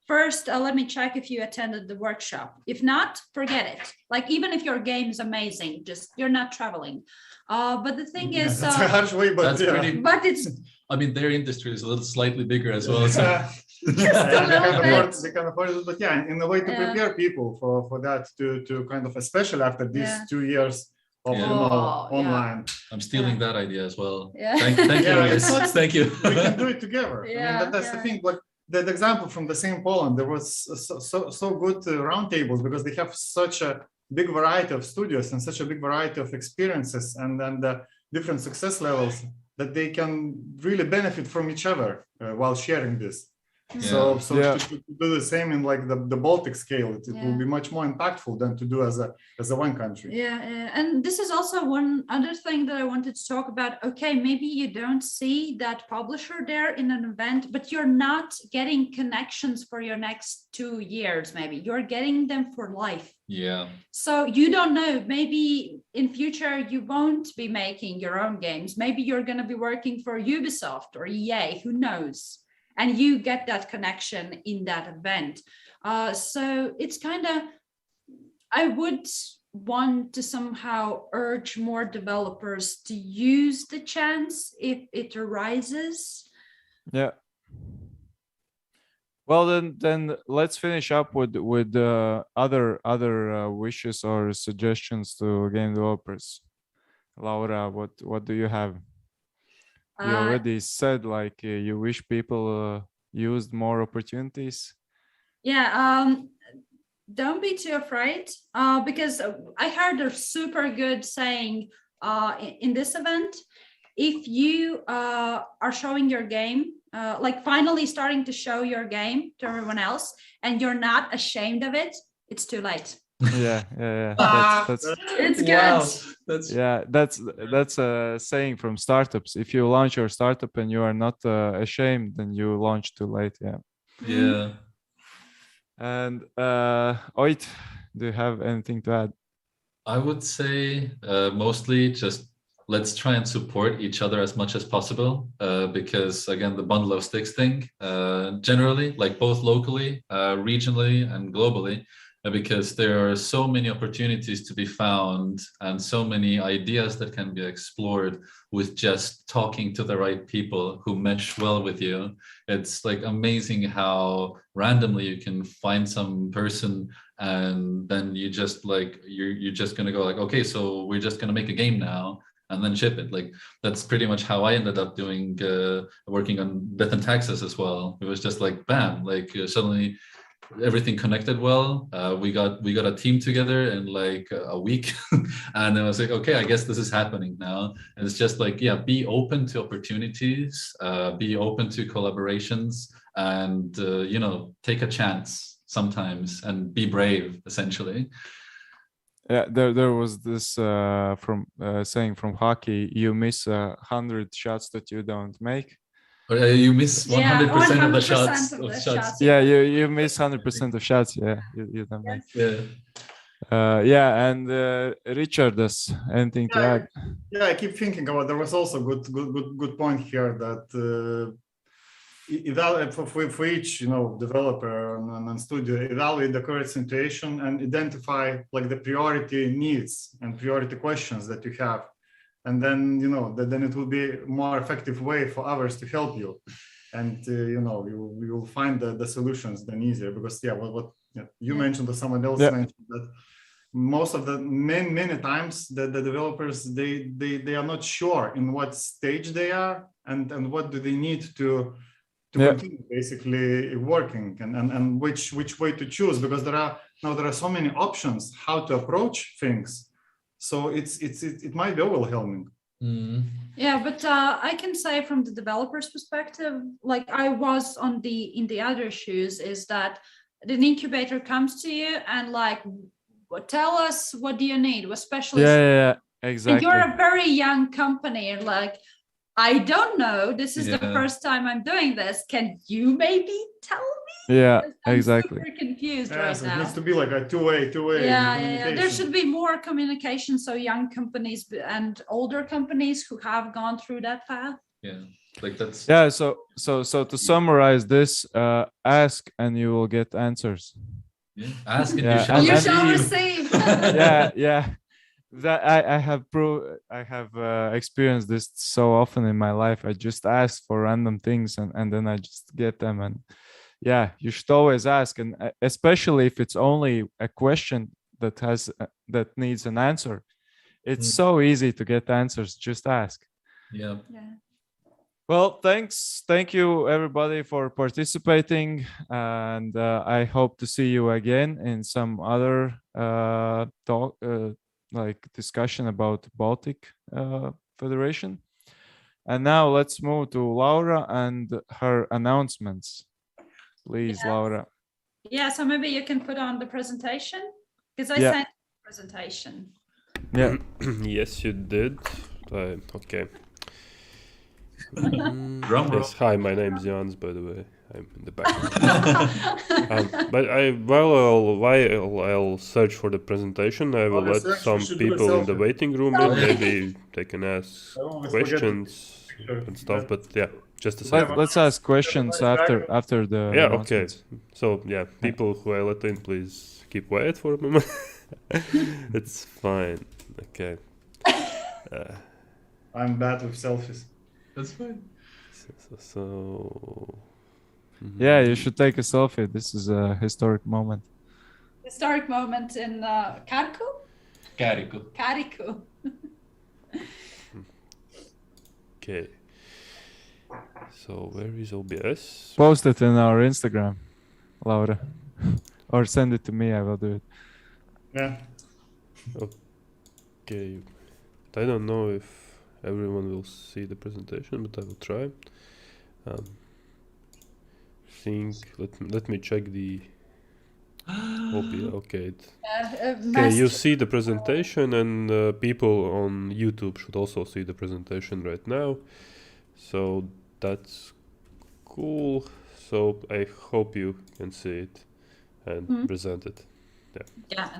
first, let me check if you attended the workshop. If not, forget it. Like even if your game is amazing, just you're not traveling. But the thing is, that's a harsh way, but but it's. I mean, their industry is a little slightly bigger as well. So. They can afford it, but in a way to prepare people for that to kind of, especially after these 2 years of online. I'm stealing that idea as well. Thank you. Thank you. We can do it together. I mean, that's the thing. But that example from the same Poland, there was so good roundtables because they have such a big variety of studios and such a big variety of experiences and different success levels that they can really benefit from each other while sharing this. So to do the same in like the Baltic scale, it will be much more impactful than to do as a one country. And this is also one other thing that I wanted to talk about. Okay, maybe you don't see that publisher there in an event, but you're not getting connections for your next 2 years. Maybe you're getting them for life. So you don't know, maybe in future you won't be making your own games. Maybe you're going to be working for Ubisoft or EA, who knows? And you get that connection in that event. So it's kind of, I would want to somehow urge more developers to use the chance if it arises. Yeah. Well, then let's finish up with other wishes or suggestions to game developers. Laura, what do you have? You already said like you wish people used more opportunities. Don't be too afraid because I heard a super good saying in this event. If you are showing your game, like finally starting to show your game to everyone else, and you're not ashamed of it, it's too late. Yeah. That's it's good. Wow. That's a saying from startups. If you launch your startup and you are not ashamed, then you launch too late. Yeah. And Oit, do you have anything to add? I would say mostly just let's try and support each other as much as possible because again, the bundle of sticks thing, generally, like both locally, regionally and globally, because there are so many opportunities to be found and so many ideas that can be explored with just talking to the right people who mesh well with you. It's like amazing how randomly you can find some person and then you just like, you're just going to go like, okay, so we're just going to make a game now and then ship it. Like that's pretty much how I ended up doing, working on Death and Taxes as well. It was just like, bam, like suddenly everything connected well. We got a team together in like a week and I was like, okay, I guess this is happening now. And it's just like, be open to opportunities, be open to collaborations and, take a chance sometimes and be brave essentially. Yeah, there was this saying from hockey, you miss 100 shots that you don't make. You miss 100% of the shots. Yeah, you miss 100% of shots. Yeah, you don't make. And Ricardas, anything to add? Yeah, I keep thinking about. There was also good point here that for each developer and studio, evaluate the current situation and identify like the priority needs and priority questions that you have. And then, then it will be a more effective way for others to help you. And, you will find the solutions then easier because, what you mentioned or someone else mentioned that most of the many times the developers they are not sure in what stage they are and what do they need to continue basically working and which way to choose, because there are so many options how to approach things. So it might be overwhelming. Yeah, but I can say from the developer's perspective, like I was in the other shoes, is that an incubator comes to you and like, tell us what do you need, especially exactly. and you're a very young company and like, I don't know, this is the first time I'm doing this, can you maybe tell me? I'm exactly. super confused So right it now. needs to be like a two-way communication. There should be more communication, so young companies and older companies who have gone through that path. Like that's so to summarize this, ask and you will get answers. Ask and You shall receive. That I have experienced this so often in my life. I just ask for random things and then I just get them. And you should always ask, and especially if it's only a question that needs an answer, it's so easy to get answers. Just ask. Well, thank you everybody for participating, and I hope to see you again in some other talk, like discussion about Baltic Federation. And now let's move to Laura and her announcements. Please, Laura. Yeah, so maybe you can put on the presentation, because I sent the presentation. Yeah. Yes, you did. Okay. Yes, hi, my name is Jans, by the way. I'm in the back. But I'll search for the presentation. I will let some people in the waiting room in. Maybe they can ask questions and stuff. But just a second. Let's ask questions after the. Yeah. Okay. So people who I let in, please keep quiet for a moment. It's fine. Okay. I'm bad with selfies. That's fine. So yeah, you should take a selfie. This is a historic moment. Historic moment in Kariku. Okay. So where is OBS? Post it in our Instagram, Laura, or send it to me. I will do it. Yeah. Okay. I don't know if everyone will see the presentation, but I will try. Let me check the OBS. Okay. Okay, you see the presentation, and people on YouTube should also see the presentation right now. So that's cool. So I hope you can see it and present it.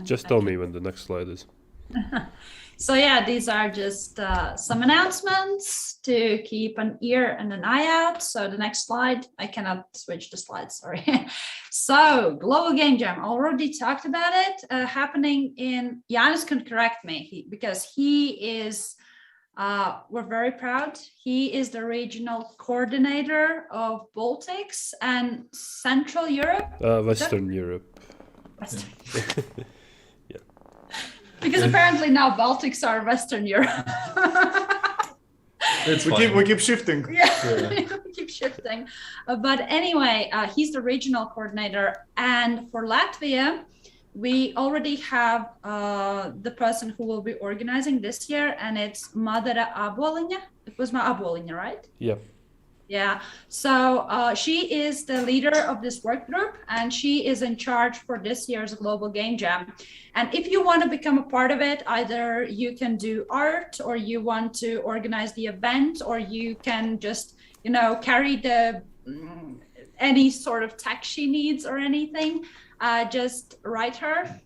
Just tell me when the next slide is. So these are just some announcements to keep an ear and an eye out. So the next slide, I cannot switch the slides, sorry. So Global Game Jam, already talked about it, happening in, Janis can correct me because he is, we're very proud. He is the regional coordinator of Baltics and Central Europe. Western Europe. Because apparently now Baltics are Western Europe. We keep shifting. We keep shifting. But anyway, he's the regional coordinator. And for Latvia, we already have the person who will be organizing this year, and it's Madara Aboliņa. It was Aboliņa, right? Yeah. Yeah, so she is the leader of this work group, and she is in charge for this year's Global Game Jam. And if you want to become a part of it, either you can do art, or you want to organize the event, or you can just, carry the any sort of tech she needs or anything. Just write her.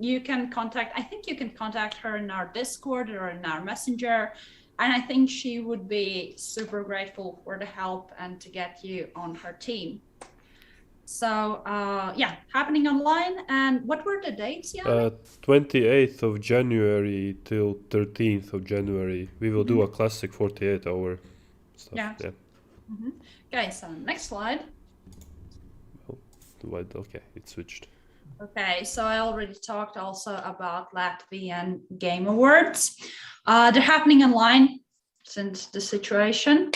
You can contact her in our Discord or in our Messenger. And I think she would be super grateful for the help and to get you on her team. So happening online. And what were the dates, Jan? 28th of January till 13th of January. We will do a classic 48-hour stuff. Yeah. Okay, so next slide. Okay, it switched. Okay, so I already talked also about Latvian Game Awards. They're happening online since the situation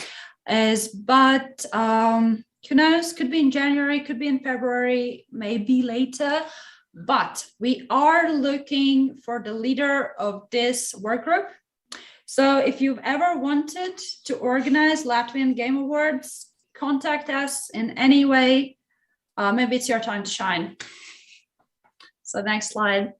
is, but who knows, could be in January, could be in February, maybe later. But we are looking for the leader of this work group. So if you've ever wanted to organize Latvian Game Awards, contact us in any way. Maybe it's your time to shine. So next slide.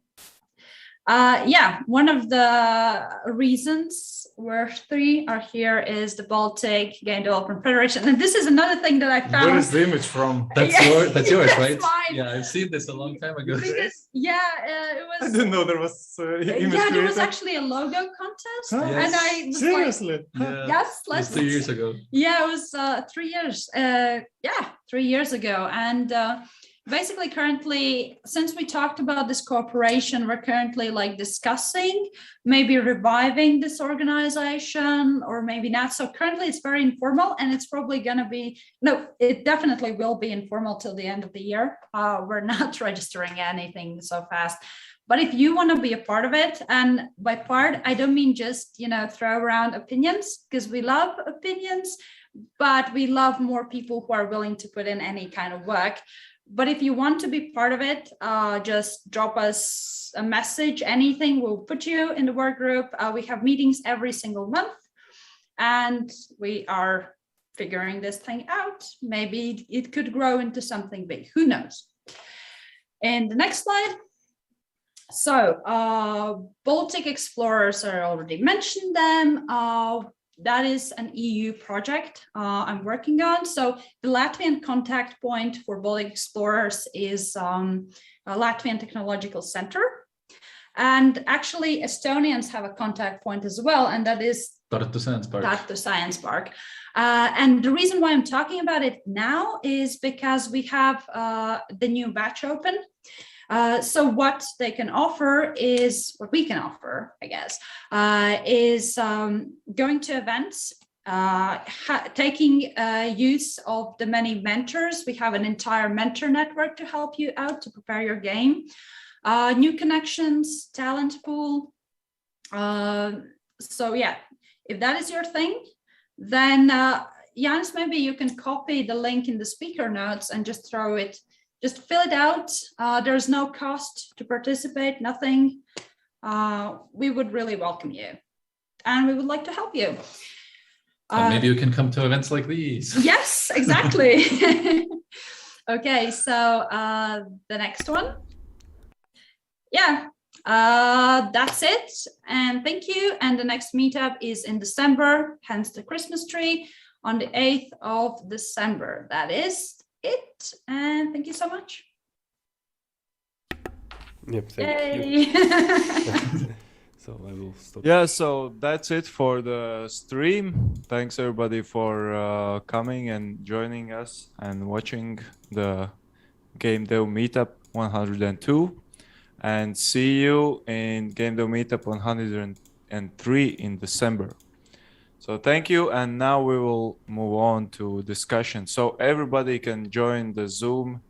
One of the reasons we're three are here is the Baltic Game Development Federation. And this is another thing that I found. Where is the image from? That's yours, right? Mine. Yeah, I've seen this a long time ago. It was. I didn't know there was image There was created. actually a logo contest, Huh? and I was Seriously? Yeah. yes, It was 2 years ago. Yeah, it was 3 years. 3 years ago. And basically currently, since we talked about this cooperation, we're currently like discussing maybe reviving this organization or maybe not. So currently it's very informal, and it's probably going to be, no, it definitely will be informal till the end of the year. We're not registering anything so fast. But if you want to be a part of it, and by part, I don't mean just, throw around opinions, because we love opinions, but we love more people who are willing to put in any kind of work. But if you want to be part of it, just drop us a message, anything, we'll put you in the work group. We have meetings every single month, and we are figuring this thing out. Maybe it could grow into something big, who knows? And the next slide. So Baltic Explorers, I already mentioned them. That is an EU project I'm working on. So the Latvian contact point for Baltic Explorers is Latvian Technological Center. And actually Estonians have a contact point as well, and that is Tartu Science Park. Tartu Science Park. And the reason why I'm talking about it now is because we have the new batch open. So what they can offer is, what we can offer, I guess, is going to events, taking use of the many mentors. We have an entire mentor network to help you out to prepare your game. New connections, talent pool. So yeah, if that is your thing, then Jans, maybe you can copy the link in the speaker notes and just throw it. Just fill it out. There's no cost to participate, nothing. We would really welcome you, and we would like to help you. And maybe you can come to events like these. Yes, exactly. Okay, so the next one. Yeah, that's it. And thank you. And the next meetup is in December, hence the Christmas tree, on the 8th of December. That is it, and thank you so much. Yep, thank you. So I will stop. Yeah, so that's it for the stream. Thanks everybody for coming and joining us and watching the Gamedev Meetup 102. And see you in Gamedev Meetup 103 in December. So thank you, and now we will move on to discussion. So everybody can join the Zoom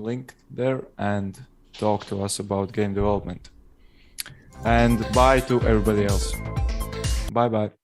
link there and talk to us about game development. And bye to everybody else. Bye-bye.